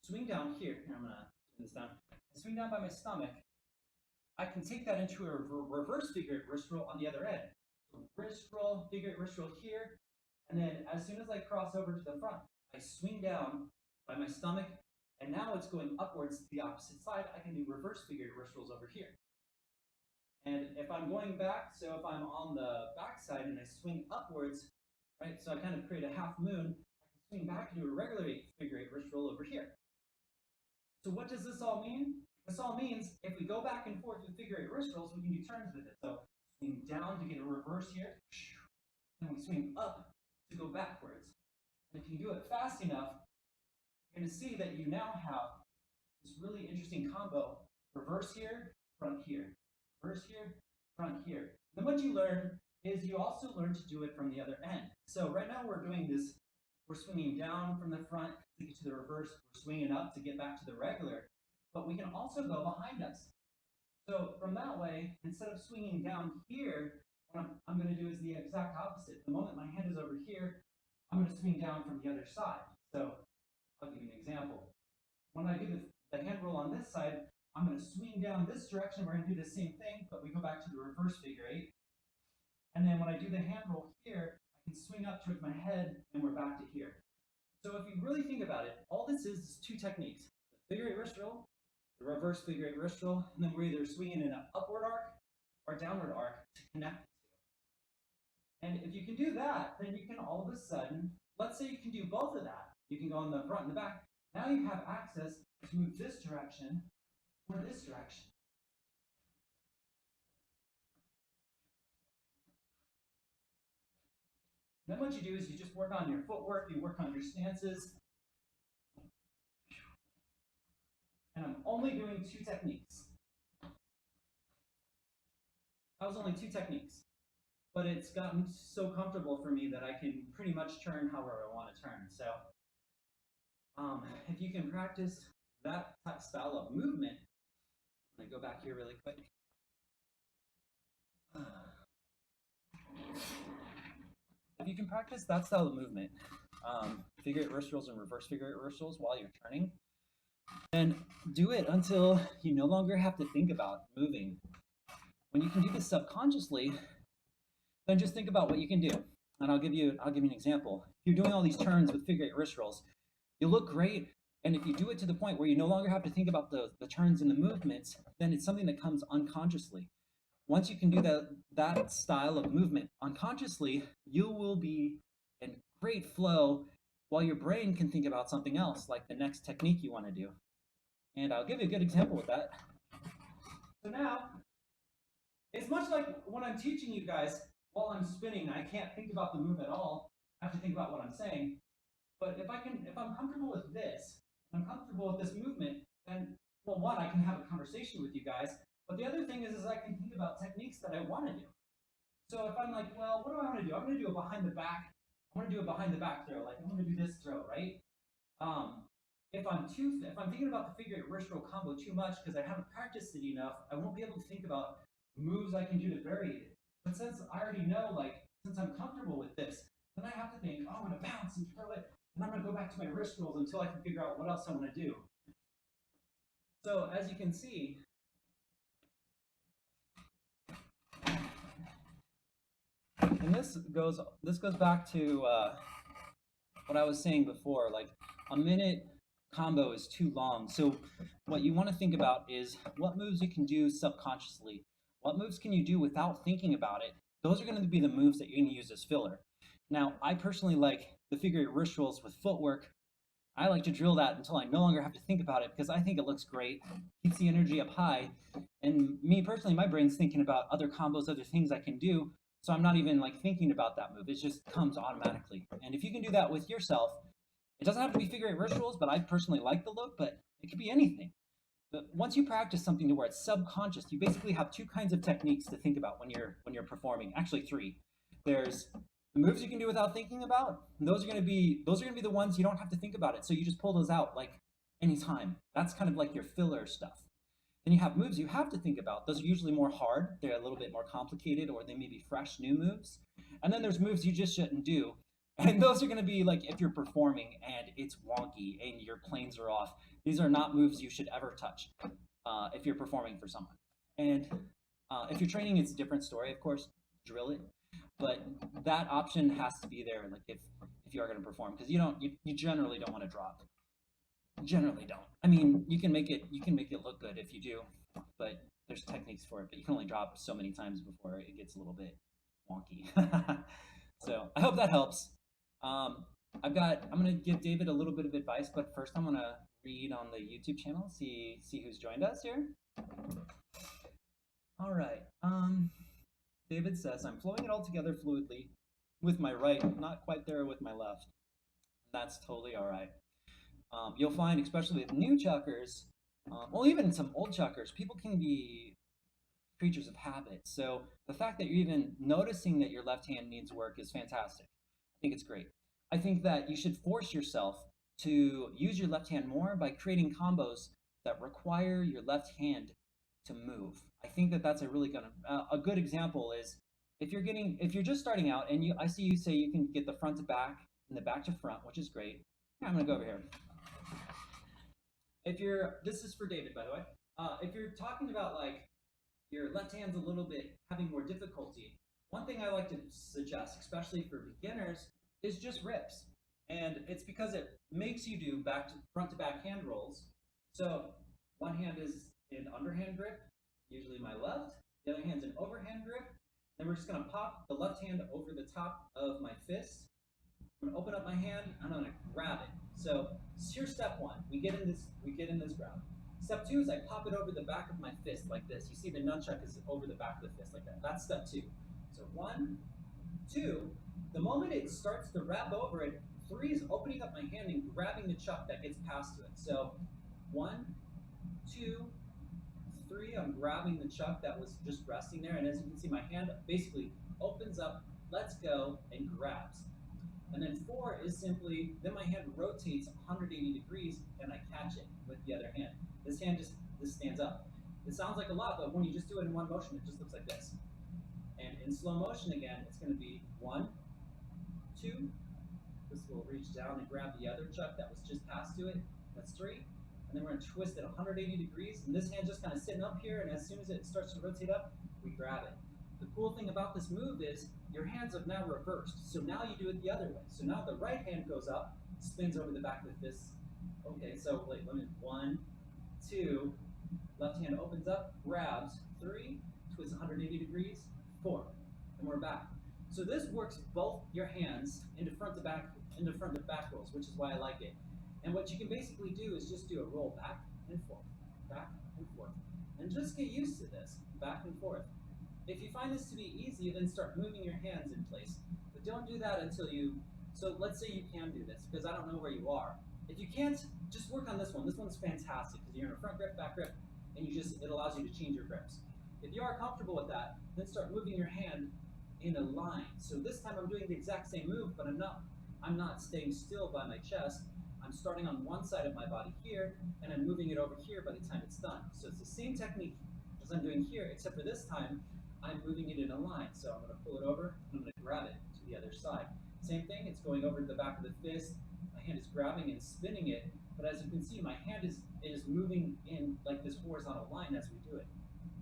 here. Here, I'm gonna turn this down. I swing down by my stomach. I can take that into a reverse figure 8 wrist roll on the other end. So wrist roll, figure 8 wrist roll here, and then as soon as I cross over to the front, I swing down by my stomach, and now it's going upwards to the opposite side. I can do reverse figure 8 wrist rolls over here. And if I'm going back, so if I'm on the back side and I swing upwards, right, so I kind of create a half moon, I can swing back and do a regular figure 8 wrist roll over here. So what does this all mean? This all means if we go back and forth with figure 8 wrist rolls, we can do turns with it. So swing down to get a reverse here, and we swing up to go backwards. And if you do it fast enough, you're going to see that you now have this really interesting combo: reverse here, front here, reverse here, front here. Then what you learn is you also learn to do it from the other end. So right now we're doing this, we're swinging down from the front to get to the reverse, we're swinging up to get back to the regular, but we can also go behind us. So from that way, instead of swinging down here, what I'm going to do is the exact opposite. The moment my hand is over here, I'm going to swing down from the other side. So I'll give you an example. When I do the hand roll on this side, I'm going to swing down this direction. We're going to do the same thing, but we go back to the reverse figure 8. And then when I do the hand roll here, I can swing up towards my head, and we're back to here. So if you really think about it, all this is two techniques: the figure 8 wrist roll, the reverse figure 8 wrist roll, and then we're either swinging in an upward arc or downward arc to connect the two. And if you can do that, then you can all of a sudden, let's say you can do both of that. You can go on the front and the back. Now you have access to move this direction or this direction. Then what you do is you just work on your footwork, you work on your stances. And I'm only doing 2 techniques. That was only 2 techniques. But it's gotten so comfortable for me that I can pretty much turn however I want to turn. So if you can practice that style of movement, I'm going to go back here really quick. If you can practice that style of movement, figure eight wrist rolls and reverse figure eight wrist rolls while you're turning, then do it until you no longer have to think about moving. When you can do this subconsciously, then just think about what you can do. And I'll give you an example. If you're doing all these turns with figure eight wrist rolls, you look great. And if you do it to the point where you no longer have to think about the turns and the movements, then it's something that comes unconsciously. Once you can do that style of movement unconsciously, you will be in great flow while your brain can think about something else, like the next technique you want to do. And I'll give you a good example with that. So now, it's much like when I'm teaching you guys while I'm spinning, I can't think about the move at all. I have to think about what I'm saying. But if I'm comfortable with this, I'm comfortable with this movement, then, well, one, I can have a conversation with you guys. But the other thing is I can think about techniques that I want to do. So if I'm like, well, what do I want to do? I'm going to do a behind the back. I want to do a behind the back throw. Like, I'm going to do this throw, right? If I'm thinking about the figure eight wrist roll combo too much because I haven't practiced it enough, I won't be able to think about moves I can do to vary it. But since I already know, since I'm comfortable with this, then I have to think, oh, I'm going to bounce and throw it, and I'm going to go back to my wrist rolls until I can figure out what else I want to do. So as you can see, and this goes back to what I was saying before, like a minute combo is too long. So what you want to think about is what moves you can do subconsciously. What moves can you do without thinking about it? Those are going to be the moves that you're going to use as filler. Now, I personally like the figure eight wrist rolls with footwork. I like to drill that until I no longer have to think about it because I think it looks great, keeps the energy up high. And me personally, my brain's thinking about other combos, other things I can do. So I'm not even thinking about that move. It just comes automatically. And if you can do that with yourself, it doesn't have to be figure eight wrist rolls, but I personally like the look, but it could be anything. But once you practice something to where it's subconscious, you basically have 2 kinds of techniques to think about when you're performing. Actually 3. There's the moves you can do without thinking about. And those are going to be the ones you don't have to think about it. So you just pull those out anytime. That's kind of like your filler stuff. Then you have moves you have to think about. Those are usually more hard. They're a little bit more complicated, or they may be fresh new moves. And then there's moves you just shouldn't do. And those are going to be if you're performing and it's wonky and your planes are off. These are not moves you should ever touch if you're performing for someone. And if you're training, it's a different story, of course. Drill it. But that option has to be there if you are going to perform, because you generally don't want to drop. Generally don't. I mean, you can make it look good if you do, but there's techniques for it. But you can only drop so many times before it gets a little bit wonky. So I hope that helps. I'm gonna give David a little bit of advice, but first I'm gonna read on the YouTube channel, see who's joined us here. All right. David says, I'm flowing it all together fluidly with my right, not quite there with my left. That's totally all right. You'll find, especially with new chuckers, well, even some old chuckers, people can be creatures of habit. So the fact that you're even noticing that your left hand needs work is fantastic. I think it's great. I think that you should force yourself to use your left hand more by creating combos that require your left hand to move. I think that that's a good example is if you're just starting out and I see you say you can get the front to back and the back to front, which is great. I'm gonna go over here. This is for David, by the way. If you're talking about your left hand's a little bit having more difficulty, one thing I like to suggest, especially for beginners, is just rips. And it's because it makes you do front to back hand rolls. So one hand is in underhand grip, usually my left. The other hand's in overhand grip. Then we're just gonna pop the left hand over the top of my fist. I'm gonna open up my hand and I'm gonna grab it. So here's step 1. We get in this grab. Step 2 is I pop it over the back of my fist like this. You see the nunchuck is over the back of the fist like that. That's step 2. So 1, 2, The moment it starts to wrap over it, 3 is opening up my hand and grabbing the chuck that gets passed to it. So 1, 2, 3, I'm grabbing the chuck that was just resting there, and as you can see, my hand basically opens up, lets go, and grabs. And then 4 is simply, then my hand rotates 180 degrees and I catch it with the other hand. This hand just stands up. It sounds like a lot, but when you just do it in one motion, it just looks like this. And in slow motion again, it's going to be 1, 2. This will reach down and grab the other chuck that was just passed to it. That's 3. And then we're going to twist it 180 degrees. And this hand just kind of sitting up here, and as soon as it starts to rotate up, we grab it. The cool thing about this move is your hands have now reversed. So now you do it the other way. So now the right hand goes up, spins over the back of the fist. Okay, so wait, let me, 1, 2, left hand opens up, grabs, 3, twists 180 degrees, 4, and we're back. So this works both your hands into front to back rolls, which is why I like it. And what you can basically do is just do a roll back and forth, and just get used to this, back and forth. If you find this to be easy, then start moving your hands in place. But don't do that until you, so let's say you can do this, because I don't know where you are. If you can't, just work on this one. This one's fantastic, because you're in a front grip, back grip, and it allows you to change your grips. If you are comfortable with that, then start moving your hand in a line. So this time I'm doing the exact same move, but I'm not staying still by my chest. I'm starting on one side of my body here, and I'm moving it over here by the time it's done. So it's the same technique as I'm doing here, except for this time, I'm moving it in a line. So I'm going to pull it over, and I'm going to grab it to the other side. Same thing, it's going over to the back of the fist. My hand is grabbing and spinning it, but as you can see, my hand is moving in like this horizontal line as we do it.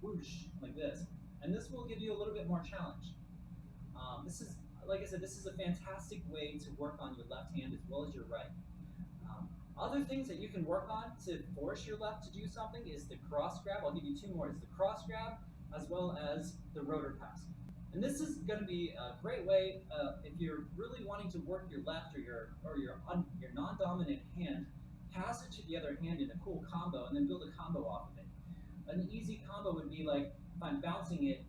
Whoosh, like this. And this will give you a little bit more challenge. This is, like I said, this is a fantastic way to work on your left hand as well as your right. Other things that you can work on to force your left to do something is the cross grab. I'll give you 2 more. It's the cross grab as well as the rotor pass. And this is going to be a great way if you're really wanting to work your left or your non-dominant hand, pass it to the other hand in a cool combo and then build a combo off of it. An easy combo would be like if I'm bouncing it,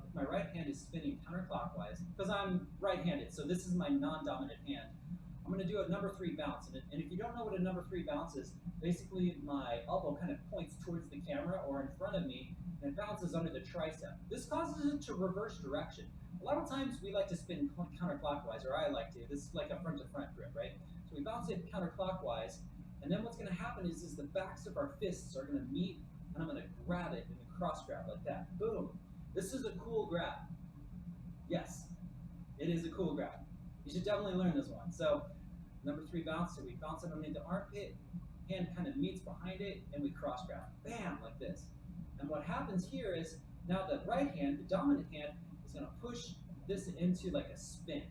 if my right hand is spinning counterclockwise, because I'm right-handed, so this is my non-dominant hand. I'm going to do a number 3 bounce, and if you don't know what a number 3 bounce is, basically my elbow kind of points towards the camera or in front of me, and it bounces under the tricep. This causes it to reverse direction. A lot of times we like to spin counterclockwise, or I like to. This is like a front-to-front grip, right? So we bounce it counterclockwise, and then what's going to happen is the backs of our fists are going to meet, and I'm going to grab it in a cross grab like that. Boom. This is a cool grab. Yes, it is a cool grab. You should definitely learn this one. So number 3 bounce, so we bounce it underneath the armpit, hand kind of meets behind it, and we cross grab. Bam, like this. And what happens here is now the right hand, the dominant hand, is going to push this into like a spin.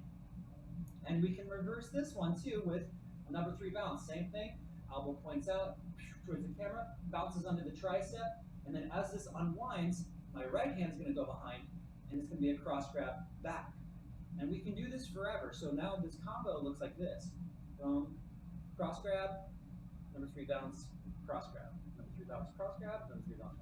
And we can reverse this one too with a number 3 bounce. Same thing, elbow points out towards the camera, bounces under the tricep, and then as this unwinds, my right hand's going to go behind, and it's going to be a cross grab back. And we can do this forever. So now this combo looks like this. Cross grab, number 3 bounce, cross grab, number 3 bounce, cross grab, number 3 bounce.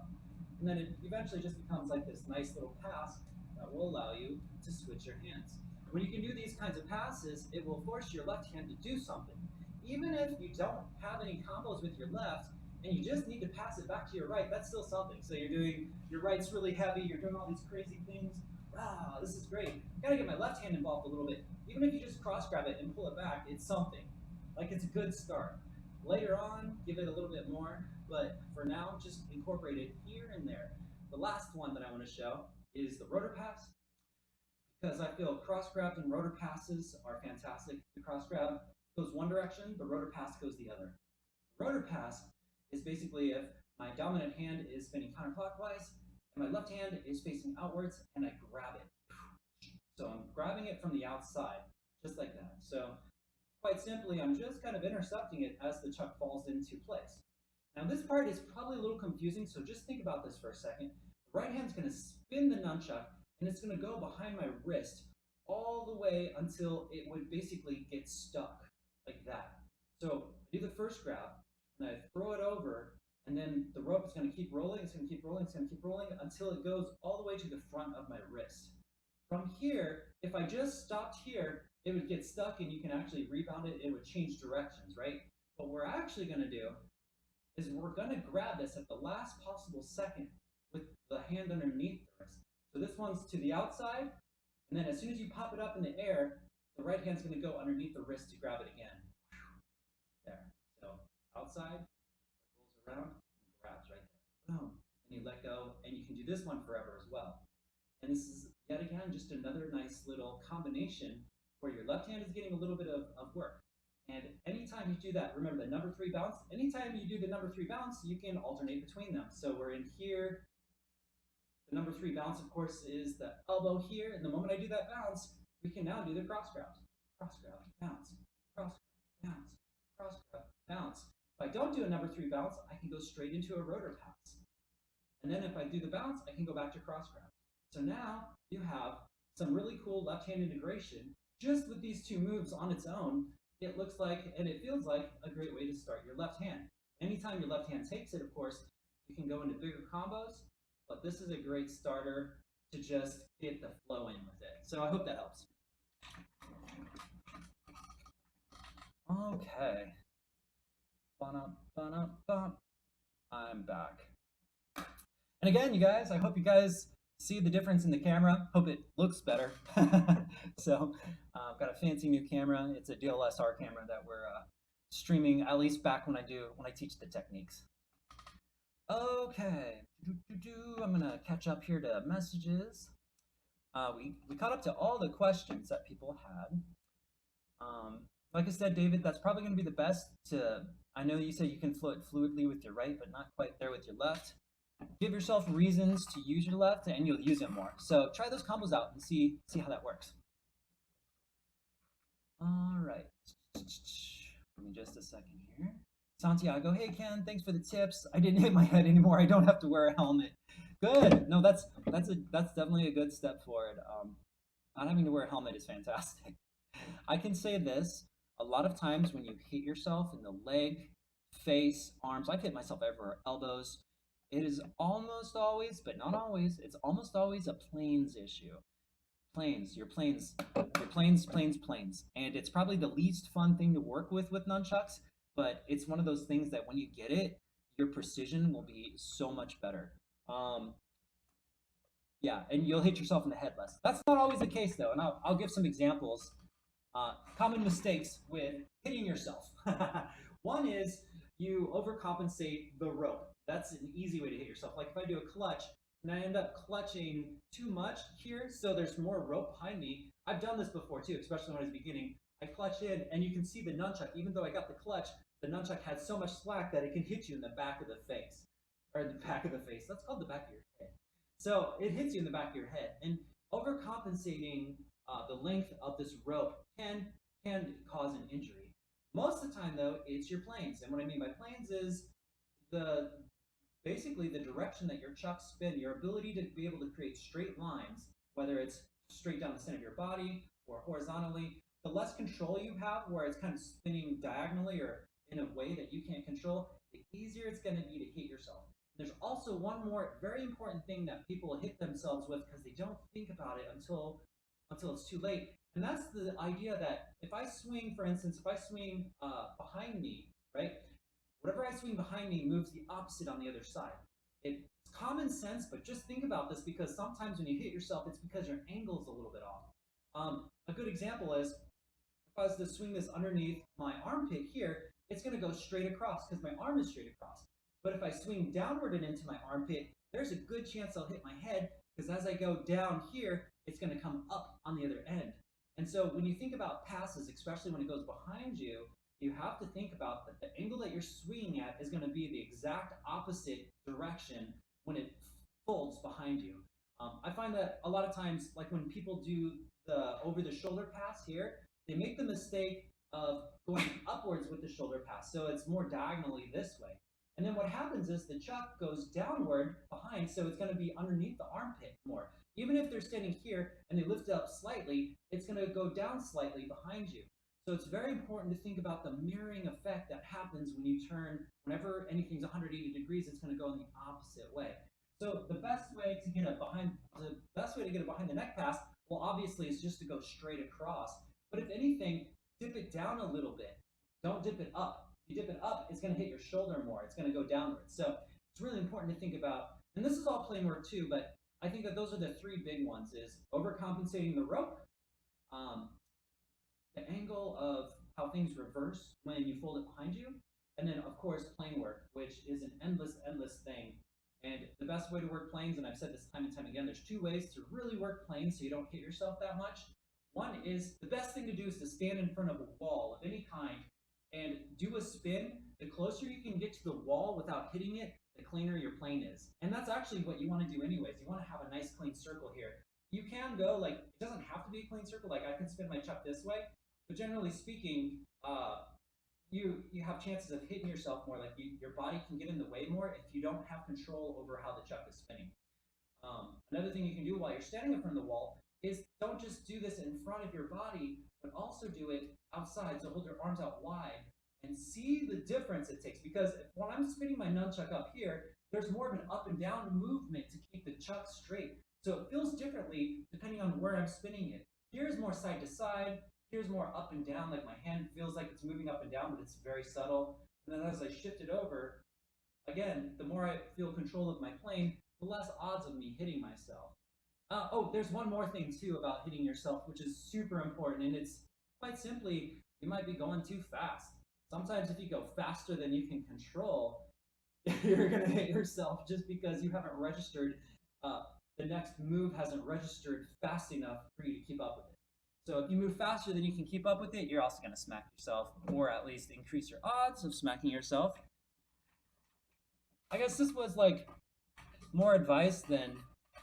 And then it eventually just becomes like this nice little pass that will allow you to switch your hands. When you can do these kinds of passes, it will force your left hand to do something. Even if you don't have any combos with your left, and you just need to pass it back to your right, that's still something. So you're doing, your right's really heavy, you're doing all these crazy things. Wow, this is great. Gotta get my left hand involved a little bit. Even if you just cross grab it and pull it back, it's something. Like, it's a good start. Later on, give it a little bit more, but for now, just incorporate it here and there. The last one that I want to show is the rotor pass, because I feel cross grabs and rotor passes are fantastic. The cross grab goes one direction, the rotor pass goes the other. Rotor pass is basically if my dominant hand is spinning counterclockwise and my left hand is facing outwards and I grab it. So I'm grabbing it from the outside, just like that. So quite simply, I'm just kind of intercepting it as the chuck falls into place. Now this part is probably a little confusing, so just think about this for a second. The right hand's going to spin the nunchuck, and it's going to go behind my wrist all the way until it would basically get stuck, like that. So I do the first grab, and I throw it over, and then the rope is going to keep rolling, it's going to keep rolling, it's going to keep rolling until it goes all the way to the front of my wrist. From here, if I just stopped here, it would get stuck and you can actually rebound it. It would change directions, right? What we're actually going to do is we're going to grab this at the last possible second with the hand underneath the wrist. So this one's to the outside, and then as soon as you pop it up in the air, the right hand's going to go underneath the wrist to grab it again. There. So outside, rolls around, grabs right there. Boom. And you let go, and you can do this one forever as well. And this is, yet again, just another nice little combination where your left hand is getting a little bit of work. And anytime you do that, remember the number 3 bounce, anytime you do the number 3 bounce, you can alternate between them. So we're in here. The number 3 bounce, of course, is the elbow here. And the moment I do that bounce, we can now do the cross grabs. Cross grab, bounce, cross grab, bounce, cross grab, bounce. If I don't do a number 3 bounce, I can go straight into a rotor pass. And then if I do the bounce, I can go back to cross grab. So now you have some really cool left-hand integration just with these 2 moves on its own. It looks like, and it feels like, a great way to start your left hand. Anytime your left hand takes it, of course, you can go into bigger combos, but this is a great starter to just get the flow in with it. So I hope that helps. Okay. I'm back. And again, you guys, I hope you guys see the difference in the camera. Hope it looks better. So I've got a fancy new camera. It's a DLSR camera that we're streaming, at least back when I teach the techniques. Okay, I'm gonna catch up here to messages. We caught up to all the questions that people had. Like I said, David, that's probably gonna be the best I know you said you can flow it fluidly with your right, but not quite there with your left. Give yourself reasons to use your left and you'll use it more. So try those combos out and see how that works. All right. Give me just a second here. Santiago, hey Ken, thanks for the tips. I didn't hit my head anymore. I don't have to wear a helmet. Good. No, that's definitely a good step forward. Not having to wear a helmet is fantastic. I can say this, a lot of times when you hit yourself in the leg, face, arms, I've hit myself everywhere, elbows, it is almost always, but not always, it's almost always a planes issue. Planes. And it's probably the least fun thing to work with nunchucks, but it's one of those things that when you get it, your precision will be so much better. Yeah, and you'll hit yourself in the head less. That's not always the case though, and I'll give some examples. Common mistakes with hitting yourself. One is you overcompensate the rope. That's an easy way to hit yourself. Like if I do a clutch and I end up clutching too much here, so there's more rope behind me. I've done this before too, especially when I was beginning. I clutch in and you can see the nunchuck, even though I got the clutch, the nunchuck has so much slack that it can hit you in the back of the face. Or the back of the face. That's called the back of your head. So it hits you in the back of your head. And overcompensating the length of this rope can cause an injury. Most of the time though, it's your planes. And what I mean by planes is basically the direction that your chucks spin, your ability to be able to create straight lines, whether it's straight down the center of your body or horizontally, the less control you have where it's kind of spinning diagonally or in a way that you can't control, the easier it's going to be to hit yourself. There's also one more very important thing that people hit themselves with because they don't think about it until it's too late. And that's the idea that if I swing, for instance, if I swing behind me, right? Whatever I swing behind me moves the opposite on the other side. It's common sense, but just think about this because sometimes when you hit yourself, it's because your angle is a little bit off. A good example is if I was to swing this underneath my armpit here, it's going to go straight across because my arm is straight across. But if I swing downward and into my armpit, there's a good chance I'll hit my head because as I go down here, it's going to come up on the other end. And so when you think about passes, especially when it goes behind you, you have to think about that the angle that you're swinging at is going to be the exact opposite direction when it folds behind you. I find that a lot of times, like when people do the over-the-shoulder pass here, they make the mistake of going upwards with the shoulder pass, so it's more diagonally this way. And then what happens is the chuck goes downward behind, so it's going to be underneath the armpit more. Even if they're standing here and they lift it up slightly, it's going to go down slightly behind you. So it's very important to think about the mirroring effect that happens when you turn. Whenever anything's 180 degrees, it's going to go in the opposite way. So the best way to get it behind the neck pass Well, obviously, it's just to go straight across. But if anything, dip it down a little bit. Don't dip it up. If you dip it up, it's going to hit your shoulder more. It's going to go downwards. So it's really important to think about. And this is all plane work too, but I think that those are the three big ones: is overcompensating the rope, um, the angle of how things reverse when you fold it behind you, and then of course plane work, which is an endless thing. And the best way to work planes, and I've said this time and time again, there's two ways to really work planes so you don't hit yourself that much. One is the best thing to do is to stand in front of a wall of any kind and do a spin. The closer you can get to the wall without hitting it, the cleaner your plane is. And that's actually what you want to do anyways. You want to have a nice clean circle here. You can go like, it doesn't have to be a clean circle. Like I can spin my chuck this way, but generally speaking, you have chances of hitting yourself more. Like your body can get in the way more if you don't have control over how the chuck is spinning. Another thing you can do while you're standing in front of the wall is don't just do this in front of your body, but also do it outside. So hold your arms out wide and see the difference it takes. Because when I'm spinning my nunchuck up here, there's more of an up and down movement to keep the chuck straight. So it feels differently depending on where I'm spinning it. Here's more side to side. Here's more up and down, like my hand feels like it's moving up and down, but it's very subtle. And then as I shift it over, again, the more I feel control of my plane, the less odds of me hitting myself. Oh, there's one more thing too about hitting yourself, which is super important, and it's quite simply, you might be going too fast. Sometimes if you go faster than you can control, you're gonna hit yourself just because you haven't registered, the next move hasn't registered fast enough for you to keep up with it. So if you move faster than you can keep up with it, you're also going to smack yourself, or at least increase your odds of smacking yourself. I guess this was like more advice than,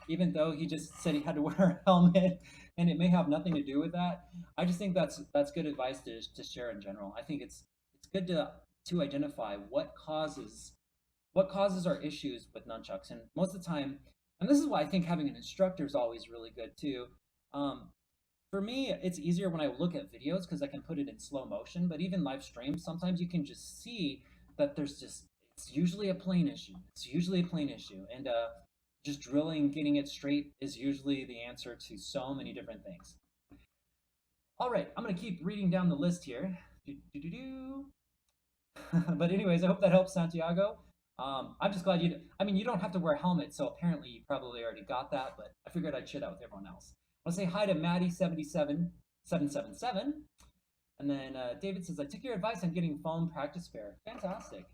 even though he just said he had to wear a helmet, and it may have nothing to do with that. I just think that's good advice to share in general. I think it's good to identify what causes our issues with nunchucks, and most of the time, and this is why I think having an instructor is always really good too. For me, it's easier when I look at videos because I can put it in slow motion, but even live streams, sometimes you can just see that it's usually a plane issue. It's usually a plane issue. And just drilling, getting it straight is usually the answer to so many different things. All right, I'm going to keep reading down the list here. But anyways, I hope that helps, Santiago. I'm just glad you don't have to wear a helmet, so apparently you probably already got that, but I figured I'd share that with everyone else. I want to say hi to Maddie77777. And then David says, I took your advice on getting foam practice pair. Fantastic.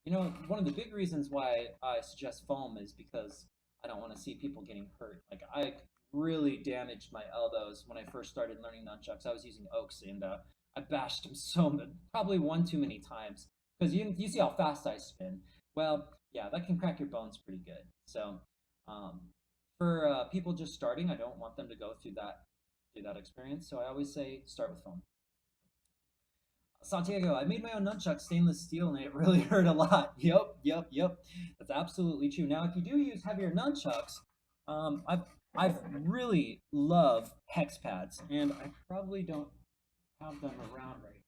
You know, one of the big reasons why I suggest foam is because I don't want to see people getting hurt. Like, I really damaged my elbows when I first started learning nunchucks. I was using Oaks, and I bashed them probably one too many times. Because you see how fast I spin. Well, yeah, that can crack your bones pretty good. So, for people just starting, I don't want them to go through that experience. So I always say start with foam. Santiago, I made my own nunchuck stainless steel and it really hurt a lot. Yep. That's absolutely true. Now, if you do use heavier nunchucks, I've really love hex pads, and I probably don't have them around right now.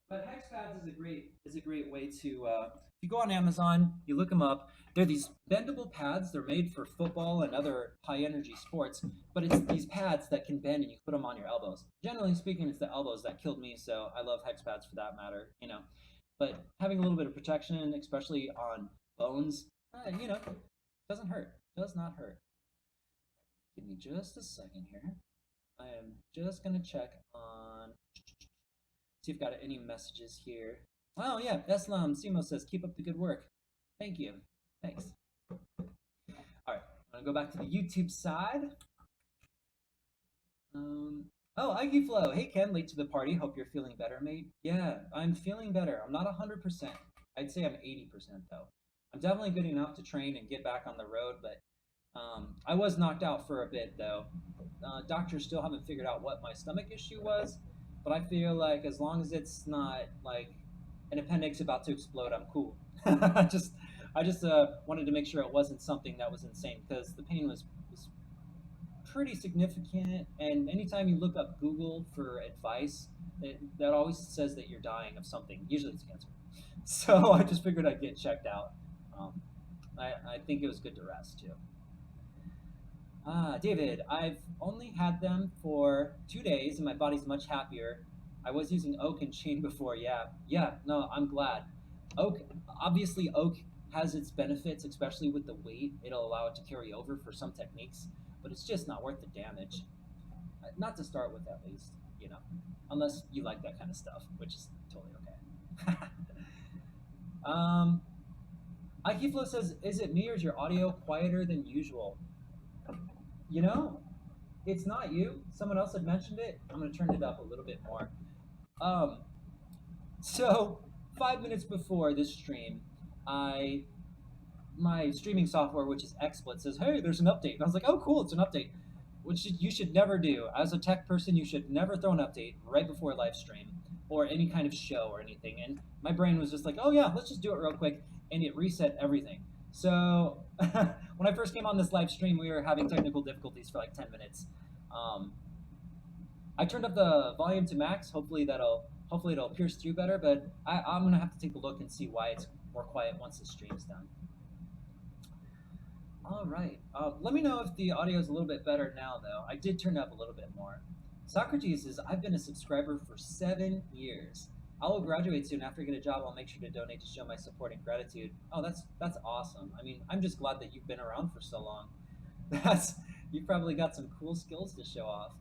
But hex pads is a great way to. If you go on Amazon, you look them up. They're these bendable pads. They're made for football and other high energy sports, but it's these pads that can bend and you put them on your elbows. Generally speaking, it's the elbows that killed me, so I love hex pads for that matter, But having a little bit of protection, especially on bones, doesn't hurt. Does not hurt. Give me just a second here. I am just going to check on, see if I've got any messages here. Oh yeah, Eslam Simo says, keep up the good work. Thank you. Thanks. All right, I'm gonna go back to the YouTube side. Oh, Ike Flow. Hey Ken, late to the party. Hope you're feeling better, mate. Yeah, I'm feeling better. I'm not 100%. I'd say I'm 80% though. I'm definitely good enough to train and get back on the road, but I was knocked out for a bit though. Doctors still haven't figured out what my stomach issue was, but I feel like as long as it's not like an appendix about to explode, I'm cool. I just wanted to make sure it wasn't something that was insane, because the pain was pretty significant. And anytime you look up Google for advice, that always says that you're dying of something. Usually it's cancer. So I just figured I'd get checked out. I think it was good to rest too. David, I've only had them for 2 days and my body's much happier. I was using oak and chain before, yeah. Yeah, no, I'm glad. Oak, obviously, oak has its benefits, especially with the weight. It'll allow it to carry over for some techniques, but it's just not worth the damage. Not to start with, at least, you know, unless you like that kind of stuff, which is totally okay. um, Ikeflow says, is it me or is your audio quieter than usual? You know, it's not you. Someone else had mentioned it. I'm going to turn it up a little bit more. Um, so 5 minutes before this stream, my streaming software, which is XSplit, says, "Hey, there's an update." And I was like, "Oh, cool, it's an update," which you should never do. As a tech person, you should never throw an update right before a live stream or any kind of show or anything. And my brain was just like, "Oh yeah, let's just do it real quick," and it reset everything. So when I first came on this live stream, we were having technical difficulties for like 10 minutes. Um, I turned up the volume to max. Hopefully it'll pierce through better. But I'm gonna have to take a look and see why it's more quiet once the stream's done. All right. Let me know if the audio is a little bit better now, though. I did turn it up a little bit more. Socrates says, I've been a subscriber for 7 years. I will graduate soon. After I get a job, I'll make sure to donate to show my support and gratitude. Oh, that's awesome. I mean, I'm just glad that you've been around for so long. That's You've probably got some cool skills to show off.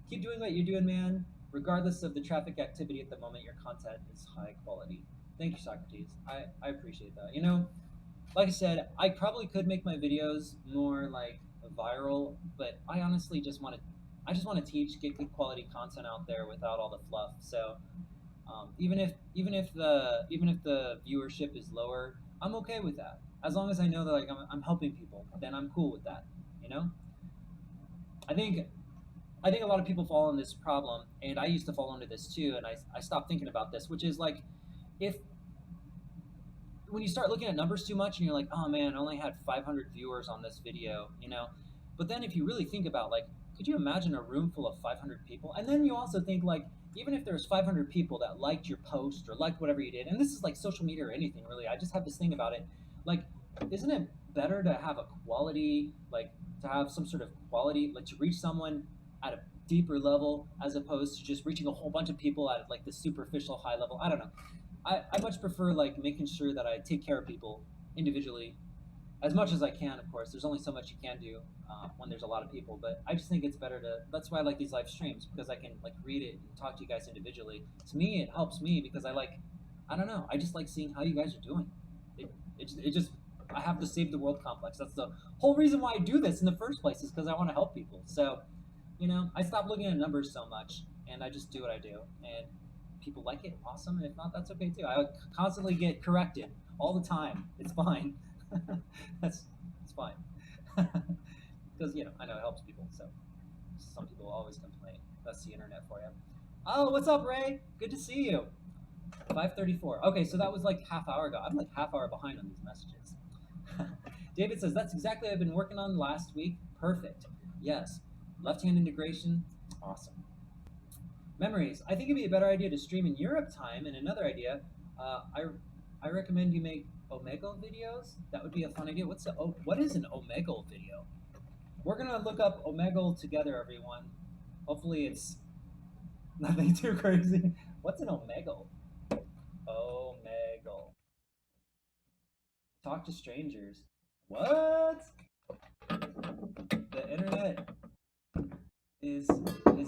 Keep doing what you're doing, man. Regardless of the traffic activity at the moment, your content is high quality. Thank you, Socrates. I appreciate that. You know, like I said, I probably could make my videos more like viral, but I honestly just want to teach, get good quality content out there without all the fluff. So even if the viewership is lower, I'm okay with that. As long as I know that like I'm helping people, then I'm cool with that. You know, I think I think a lot of people fall in this problem, and I used to fall into this too, and I stopped thinking about this, which is like if when you start looking at numbers too much and you're like, oh man, I only had 500 viewers on this video, you know. But then if you really think about like, could you imagine a room full of 500 people? And then you also think like, even if there's 500 people that liked your post or liked whatever you did, and this is like social media or anything really, I just have this thing about it, like, isn't it better to have a quality, like to have some sort of quality, like to reach someone at a deeper level as opposed to just reaching a whole bunch of people at like the superficial high level? I don't know. I much prefer like making sure that I take care of people individually as much as I can. Of course, there's only so much you can do when there's a lot of people, but I just think it's better to. That's why I like these live streams because I can like read it and talk to you guys individually. To me, it helps me because I don't know, I just like seeing how you guys are doing. It just I have the save the world complex. That's the whole reason why I do this in the first place is because I want to help people. So, you know, I stopped looking at numbers so much and I just do what I do. And people like it, awesome. And if not, that's okay too. I constantly get corrected all the time. It's fine. that's it's fine. Because you know, I know it helps people. So some people always complain. That's the internet for you. Oh, what's up, Ray? Good to see you. 5:34. Okay, so that was like half hour ago. I'm like half hour behind on these messages. David says that's exactly what I've been working on last week. Perfect. Yes. Left-hand integration. Awesome. Memories. I think it'd be a better idea to stream in Europe time. And another idea, I recommend you make Omegle videos. That would be a fun idea. What is an Omegle video? We're gonna look up Omegle together, everyone. Hopefully it's nothing too crazy. What's an Omegle? Omegle. Talk to strangers. What? The internet is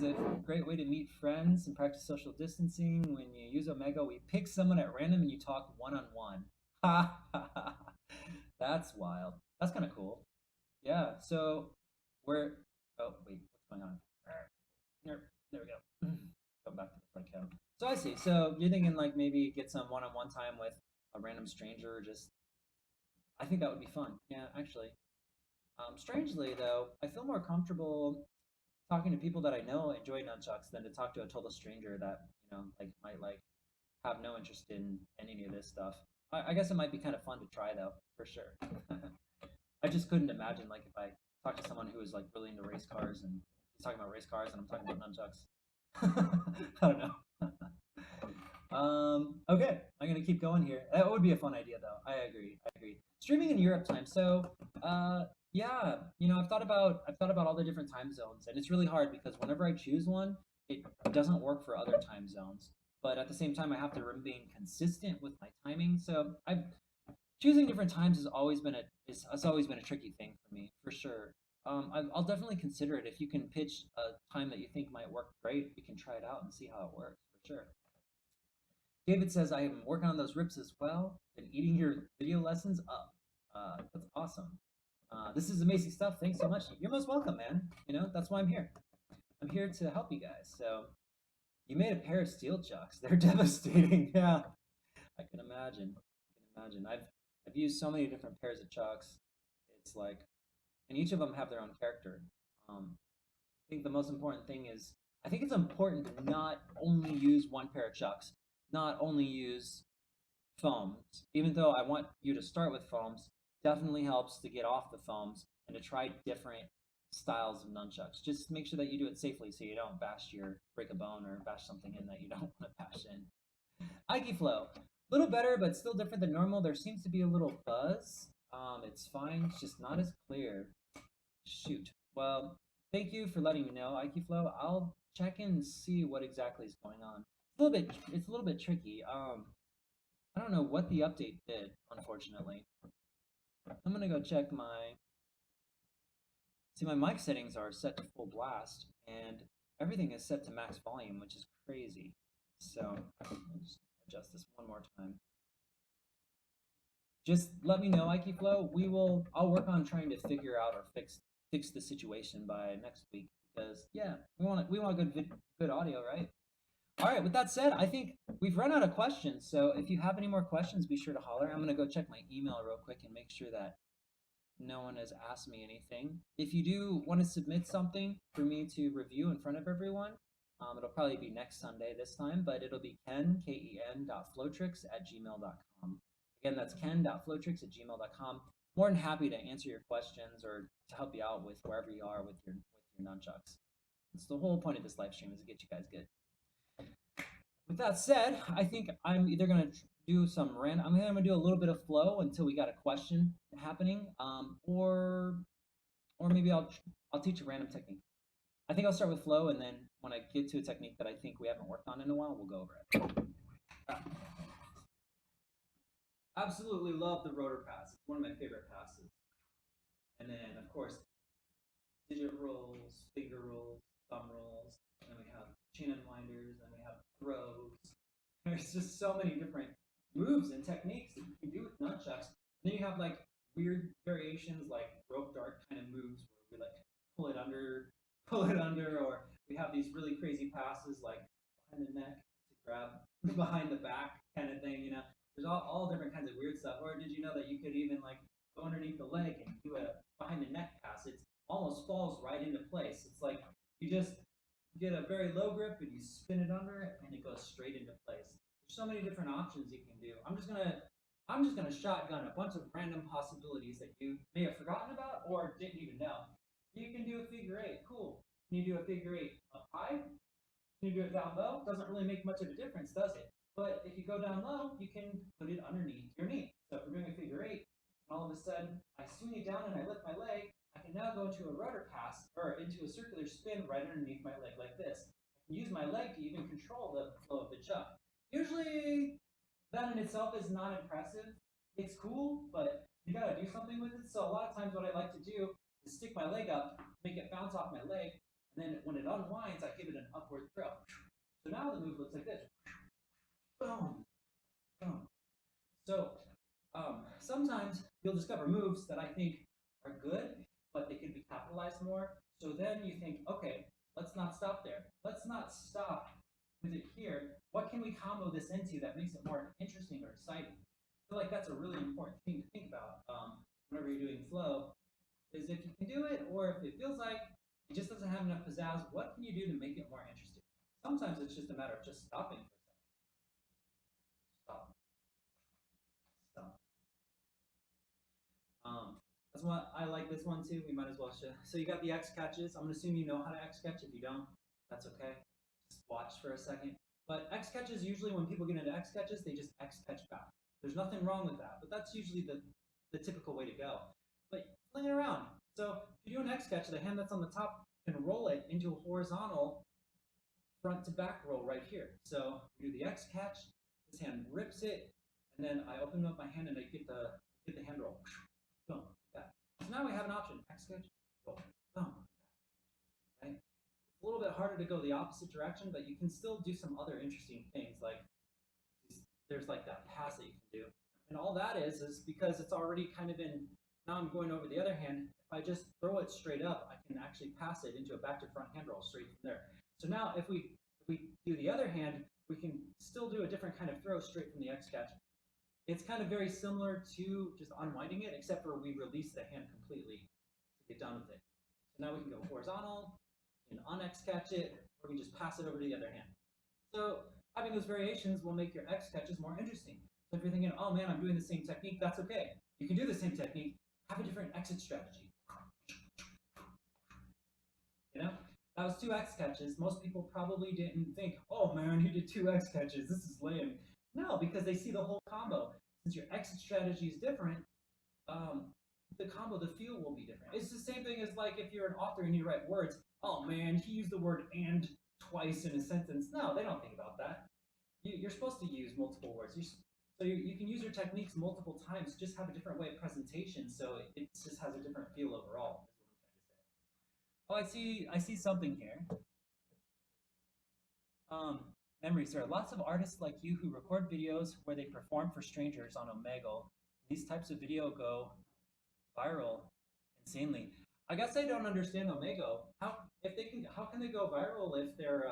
a great way to meet friends and practice social distancing. When you use Omegle, we pick someone at random and you talk one-on-one. Ha ha ha. That's wild. That's kind of cool. Yeah. So we're. Oh wait, what's going on? There we go. Come back to the front camera. So I see. So you're thinking like maybe get some one-on-one time with a random stranger. Just I think that would be fun. Yeah, actually. Strangely though, I feel more comfortable talking to people that I know enjoy nunchucks than to talk to a total stranger that like might like have no interest in any of this stuff. I guess it might be kind of fun to try though, for sure. I just couldn't imagine like if I talked to someone who was like really into race cars and he's talking about race cars and I'm talking about nunchucks. I don't know. Okay, I'm gonna keep going here. That would be a fun idea though. I agree. Streaming in Europe time. So, Yeah, I've thought about all the different time zones, and it's really hard because whenever I choose one, it doesn't work for other time zones. But at the same time, I have to remain consistent with my timing. So I've choosing different times has always been a tricky thing for me, for sure. I'll definitely consider it if you can pitch a time that you think might work. Great, we can try it out and see how it works for sure. David says I am working on those rips as well and eating your video lessons up. That's awesome. This is amazing stuff. Thanks so much. You're most welcome, man. That's why I'm here. I'm here to help you guys. So you made a pair of steel chucks. They're devastating. Yeah, I can imagine. I can imagine. I've used so many different pairs of chucks. It's like, and each of them have their own character. I think the most important thing is, I think it's important to not only use one pair of chucks, not only use foams, even though I want you to start with foams, definitely helps to get off the foams and to try different styles of nunchucks. Just make sure that you do it safely so you don't break a bone or bash something in that you don't want to bash in. Ike Flow, a little better, but still different than normal. There seems to be a little buzz. It's fine, it's just not as clear. Shoot. Well, thank you for letting me know, Ike Flow. I'll check in and see what exactly is going on. It's a little bit tricky. I don't know what the update did, unfortunately. I'm gonna go check my mic settings are set to full blast, and everything is set to max volume, which is crazy. So I'll just adjust this one more time. Just let me know, Ike Flow. I'll work on trying to figure out or fix the situation by next week because yeah, we want good audio, right? All right, with that said, I think we've run out of questions. So if you have any more questions, be sure to holler. I'm going to go check my email real quick and make sure that no one has asked me anything. If you do want to submit something for me to review in front of everyone, it'll probably be next Sunday this time, but it'll be ken.flowtricks@gmail.com. Again, that's ken.flowtricks@gmail.com. More than happy to answer your questions or to help you out with wherever you are with your nunchucks. It's the whole point of this live stream is to get you guys good. With that said, I think I'm either gonna do some random. I'm gonna do a little bit of flow until we got a question happening, or maybe I'll teach a random technique. I think I'll start with flow, and then when I get to a technique that I think we haven't worked on in a while, we'll go over it. Absolutely love the rotor pass. It's one of my favorite passes. And then of course, digit rolls, finger rolls, thumb rolls. And then we have chain unwinders, and we have throws. There's just so many different moves and techniques that you can do with nunchucks. And then you have like weird variations like rope dart kind of moves where we like pull it under, or we have these really crazy passes like behind the neck to grab behind the back kind of thing. There's all different kinds of weird stuff. Or did you know that you could even like go underneath the leg and do a behind the neck pass? It almost falls right into place. It's like you just get a very low grip and you spin it under and it goes straight into place. There's so many different options you can do. I'm just gonna shotgun a bunch of random possibilities that you may have forgotten about or didn't even know. You can do a figure eight, cool. Can you do a figure eight up high? Can you do it down low? Doesn't really make much of a difference, does it? But if you go down low, you can put it underneath your knee. So if we're doing a figure eight, and all of a sudden I swing it down and I lift my leg, I can now go into a rotor pass or into a circular spin right underneath my leg like this. I can use my leg to even control the flow of the chuck. Usually that in itself is not impressive. It's cool, but you gotta do something with it. So a lot of times what I like to do is stick my leg up, make it bounce off my leg, and then when it unwinds, I give it an upward throw. So now the move looks like this. Boom, boom. So sometimes you'll discover moves that I think are good, but they could be capitalized more. So then you think, okay, let's not stop there. Let's not stop with it here. What can we combo this into that makes it more interesting or exciting? I feel like that's a really important thing to think about whenever you're doing flow, is if you can do it or if it feels like it just doesn't have enough pizzazz, what can you do to make it more interesting? Sometimes it's just a matter of just stopping for a second. Stop. Stop. That's why I like this one too. We might as well show. So you got the X catches. I'm gonna assume you know how to X catch. If you don't, that's okay. Just watch for a second. But X catches, usually when people get into X catches, they just X catch back. There's nothing wrong with that, but that's usually the typical way to go. But fling it around. So if you do an X catch, the hand that's on the top can roll it into a horizontal front to back roll right here. So we do the X catch, this hand rips it, and then I open up my hand and I get the hand roll. Boom, that. So now we have an option. X catch, roll, boom. Right? It's a little bit harder to go the opposite direction, but you can still do some other interesting things, like there's like that pass that you can do. And all that is because it's already kind of in, now I'm going over the other hand. If I just throw it straight up, I can actually pass it into a back to front hand roll straight from there. So now if we do the other hand, we can still do a different kind of throw straight from the X catch. It's kind of very similar to just unwinding it, except for we release the hand completely to get done with it. So now we can go horizontal, we can un-X catch it, or we can just pass it over to the other hand. So having those variations will make your X catches more interesting. So if you're thinking, oh man, I'm doing the same technique, that's okay. You can do the same technique, have a different exit strategy. You know, that was 2 X catches. Most people probably didn't think, oh man, you did 2 X catches, this is lame. No, because they see the whole combo. Since your exit strategy is different, the combo, the feel will be different. It's the same thing as like if you're an author and you write words, oh man, he used the word and twice in a sentence. No, they don't think about that. You're supposed to use multiple words. So you can use your techniques multiple times, just have a different way of presentation, so it just has a different feel overall, is what I'm trying to say. Oh, I see something here. Memories. There are lots of artists like you who record videos where they perform for strangers on Omegle. These types of video go viral insanely. I guess I don't understand Omegle. How can they go viral if they're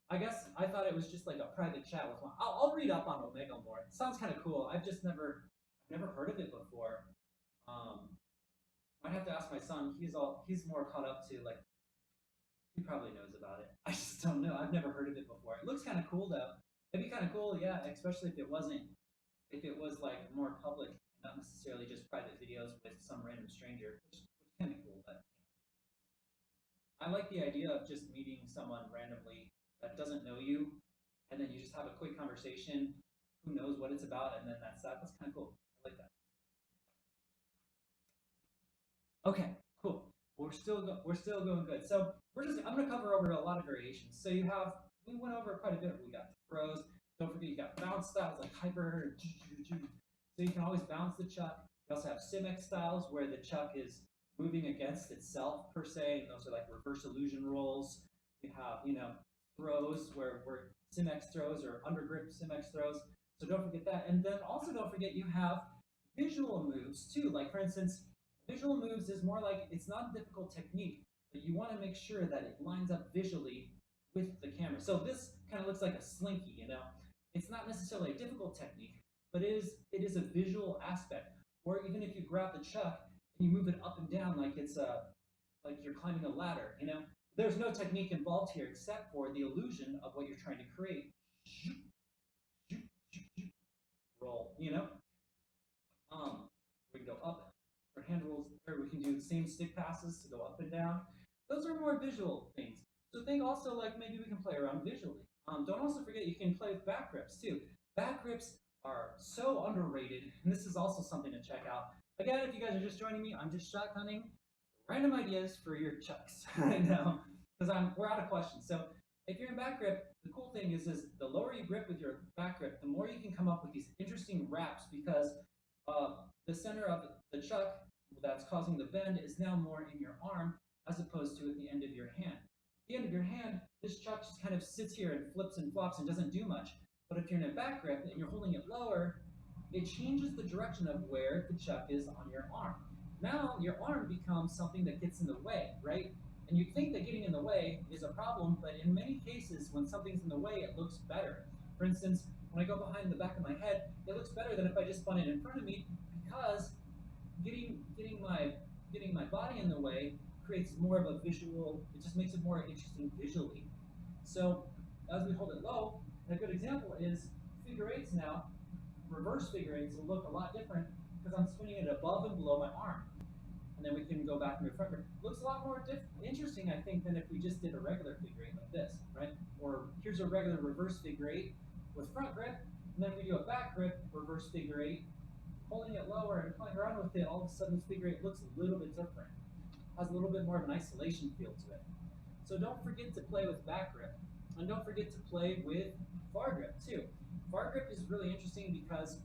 I guess I thought it was just like a private chat with one. I'll read up on Omegle more. It sounds kind of cool. I've never heard of it before. Might have to ask my son. He's more caught up to, like, he probably knows about it. I just don't know. I've never heard of it before. It looks kind of cool though. It'd be kind of cool, yeah, especially if it was like more public, not necessarily just private videos with some random stranger, which can be cool. But I like the idea of just meeting someone randomly that doesn't know you, and then you just have a quick conversation. Who knows what it's about, and then that's that. That's kind of cool. I like that. Okay, cool. We're still going good. So I'm going to cover over a lot of variations. So we went over quite a bit. We got throws. Don't forget you got bounce styles like hyper. So you can always bounce the chuck. You also have Simex styles where the chuck is moving against itself per se, and those are like reverse illusion rolls. You have, throws where Simex throws or undergrip Simex throws. So don't forget that. And then also don't forget you have visual moves too. Like for instance, visual moves is more like, it's not a difficult technique, but you want to make sure that it lines up visually with the camera. So this kind of looks like a slinky, It's not necessarily a difficult technique, but it is a visual aspect. Or even if you grab the chuck and you move it up and down like it's like you're climbing a ladder, There's no technique involved here except for the illusion of what you're trying to create. Roll, We can go up. For hand rolls, or we can do the same stick passes to go up and down. Those are more visual things. So think also like maybe we can play around visually. Don't also forget you can play with back grips too. Back grips are so underrated, and this is also something to check out. Again, if you guys are just joining me, I'm just shotgunning random ideas for your chucks right now, because we're out of questions. So if you're in back grip, the cool thing is the lower you grip with your back grip, the more you can come up with these interesting wraps, because the center of the chuck that's causing the bend is now more in your arm as opposed to at the end of your hand. At the end of your hand, this chuck just kind of sits here and flips and flops and doesn't do much. But if you're in a back grip and you're holding it lower, it changes the direction of where the chuck is on your arm. Now your arm becomes something that gets in the way, right? And you'd think that getting in the way is a problem, but in many cases, when something's in the way, it looks better. For instance, when I go behind the back of my head, it looks better than if I just spun it in front of me, because getting my body in the way creates more of a visual, it just makes it more interesting visually. So as we hold it low, a good example is figure eights now. Reverse figure eights will look a lot different because I'm spinning it above and below my arm. And then we can go back into front grip. Looks a lot more interesting, I think, than if we just did a regular figure eight like this, right? Or here's a regular reverse figure eight with front grip, and then we do a back grip reverse figure eight, pulling it lower and playing around with it, all of a sudden this figure eight looks a little bit different. Has a little bit more of an isolation feel to it. So don't forget to play with back grip. And don't forget to play with far grip too. Far grip is really interesting because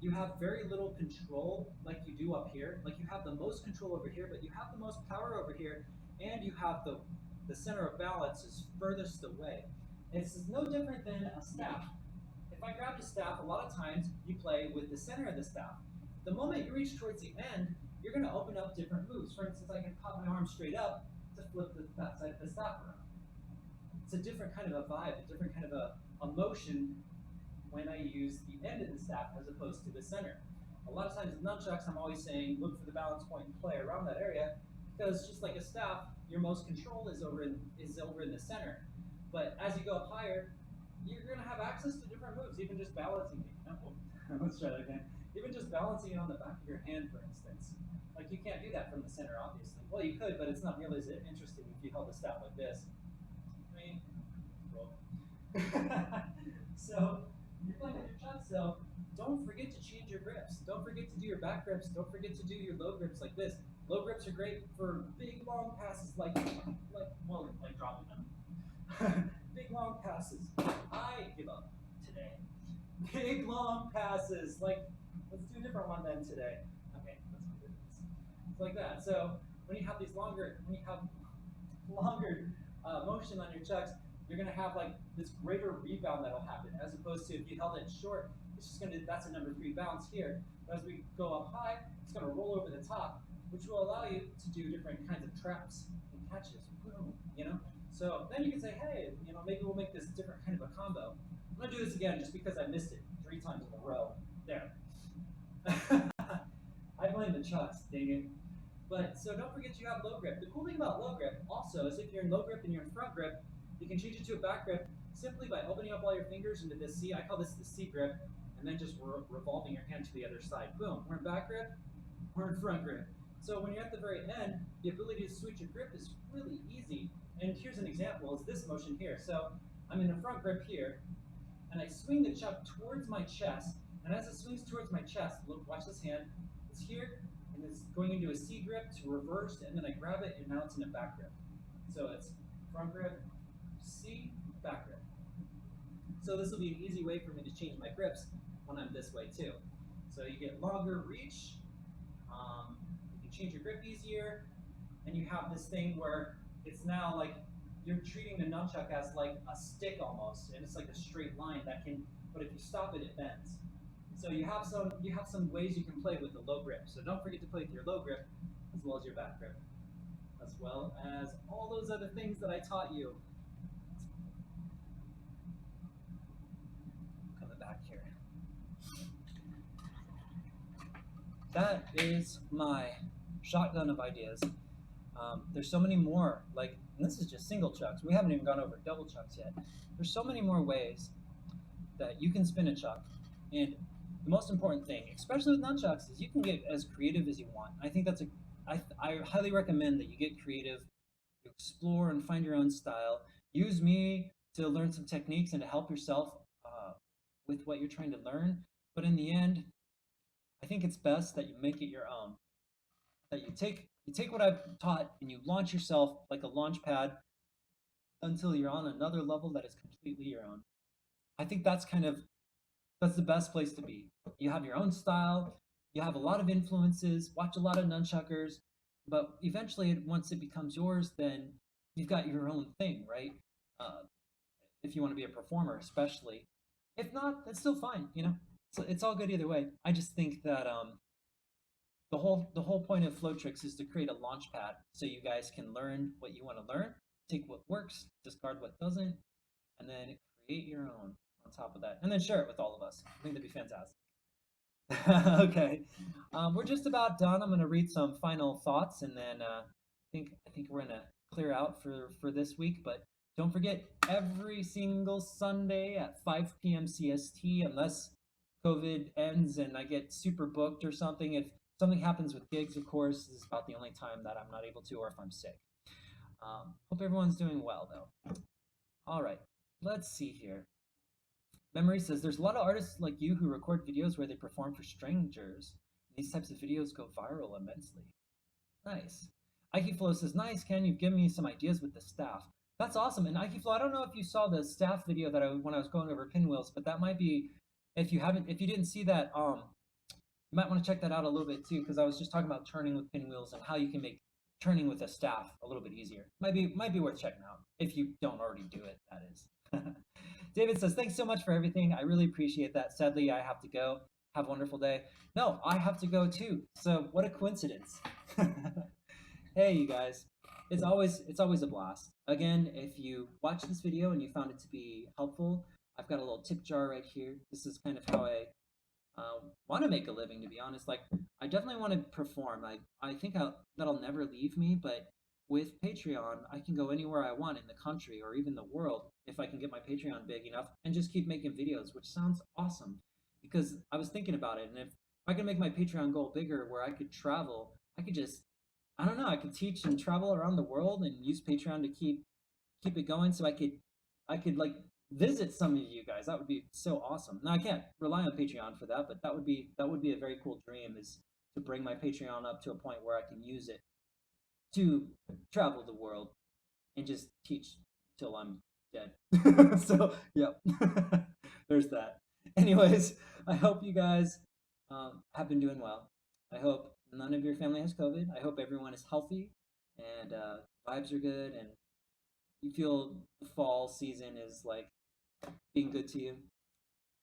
you have very little control like you do up here. Like you have the most control over here, but you have the most power over here, and you have the center of balance is furthest away. It's no different than a staff. If I grab the staff, a lot of times you play with the center of the staff. The moment you reach towards the end, you're going to open up different moves. For instance, I can pop my arm straight up to flip that side of the staff around. It's a different kind of a vibe, a different kind of a motion when I use the end of the staff as opposed to the center. A lot of times with nunchucks, I'm always saying look for the balance point and play around that area, because just like a staff, your most control is over in the center. But as you go up higher, you're going to have access to different moves, even just balancing it. Let's try that again. Even just balancing it on the back of your hand, for instance. Like you can't do that from the center, obviously. Well, you could, but it's not nearly as interesting if you held the staff like this. I mean, well. So you're playing with your chucks, so don't forget to change your grips. Don't forget to do your back grips. Don't forget to do your low grips like this. Low grips are great for big long passes like dropping them. Big long passes. I give up today. Big long passes. Like, let's do a different one then today. Okay, let's do this. It's like that. So when you have longer motion on your chucks, you're gonna have like this greater rebound that'll happen, as opposed to if you held it short, it's just that's a number 3 bounce here. But as we go up high, it's gonna roll over the top, which will allow you to do different kinds of traps and catches. Boom, you know? So then you can say, hey, you know, maybe we'll make this different kind of a combo. I'm gonna do this again just because I missed it 3 times in a row. There. I blame the chucks, dang it. But so don't forget you have low grip. The cool thing about low grip also is if you're in low grip and you're in front grip, you can change it to a back grip simply by opening up all your fingers into this C. I call this the C grip, and then just revolving your hand to the other side. Boom, we're in back grip, we're in front grip. So when you're at the very end, the ability to switch your grip is really easy. And here's an example, is this motion here. So I'm in the front grip here, and I swing the chuck towards my chest, and as it swings towards my chest, look, watch this hand, it's here, and it's going into a C grip to reverse, and then I grab it, and now it's in a back grip. So it's front grip, C, back grip. So this will be an easy way for me to change my grips when I'm this way too. So you get longer reach, you can change your grip easier, and you have this thing where it's now like you're treating the nunchuck as like a stick almost, and it's like a straight line that can, but if you stop it, it bends. So you have some ways you can play with the low grip. So don't forget to play with your low grip as well as your back grip, as well as all those other things that I taught you. Coming back here. That is my shotgun of ideas. There's so many more, like, and this is just single chucks. We haven't even gone over double chucks yet. There's so many more ways that you can spin a chuck. And the most important thing, especially with nunchucks, is you can get as creative as you want. I think that's I highly recommend that you get creative, you explore and find your own style. Use me to learn some techniques and to help yourself with what you're trying to learn. But in the end, I think it's best that you make it your own. That you take what I've taught and you launch yourself like a launch pad until you're on another level that is completely your own. I think that's the best place to be. You have your own style, you have a lot of influences, watch a lot of nunchuckers, but eventually once it becomes yours, then you've got your own thing, right? If you want to be a performer, especially. If not, that's still fine, you know? So it's all good either way. I just think that the whole point of Flowtricks is to create a launch pad so you guys can learn what you want to learn, take what works, discard what doesn't, and then create your own on top of that, and then share it with all of us. I think that'd be fantastic. Okay, we're just about done. I'm going to read some final thoughts, and then I think we're going to clear out for this week. But don't forget, every single Sunday at 5 p.m. CST, unless COVID ends and I get super booked or something. If something happens with gigs, of course, this is about the only time that I'm not able to, or if I'm sick. Hope everyone's doing well, though. All right, let's see here. Memory says there's a lot of artists like you who record videos where they perform for strangers. These types of videos go viral immensely. Nice. Ike Flow says, nice, Ken, you've given me some ideas with the staff. That's awesome. And Ike Flow, I don't know if you saw the staff video that when I was going over pinwheels, but that might be, if you didn't see that, you might want to check that out a little bit too, because I was just talking about turning with pinwheels and how you can make turning with a staff a little bit easier. Might be worth checking out if you don't already do it, that is. David says, thanks so much for everything. I really appreciate that. Sadly, I have to go. Have a wonderful day. No, I have to go too. So what a coincidence. Hey, you guys. It's always a blast. Again, if you watch this video and you found it to be helpful, I've got a little tip jar right here. This is kind of how I want to make a living, to be honest. Like, I definitely want to perform. I think that'll never leave me, but with Patreon, I can go anywhere I want in the country or even the world if I can get my Patreon big enough and just keep making videos, which sounds awesome. Because I was thinking about it, and if I can make my Patreon goal bigger where I could travel, I could just, I don't know, I could teach and travel around the world and use Patreon to keep it going so I could like visit some of you guys. That would be so awesome. Now I can't rely on Patreon for that, but that would be a very cool dream, is to bring my Patreon up to a point where I can use it to travel the world and just teach till I'm dead. So, yep. There's that. Anyways, I hope you guys have been doing well. I hope none of your family has COVID. I hope everyone is healthy and vibes are good and you feel the fall season is like being good to you.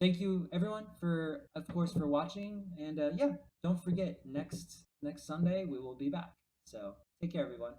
Thank you everyone for, of course, for watching, and yeah, don't forget next Sunday we will be back. So take care everyone.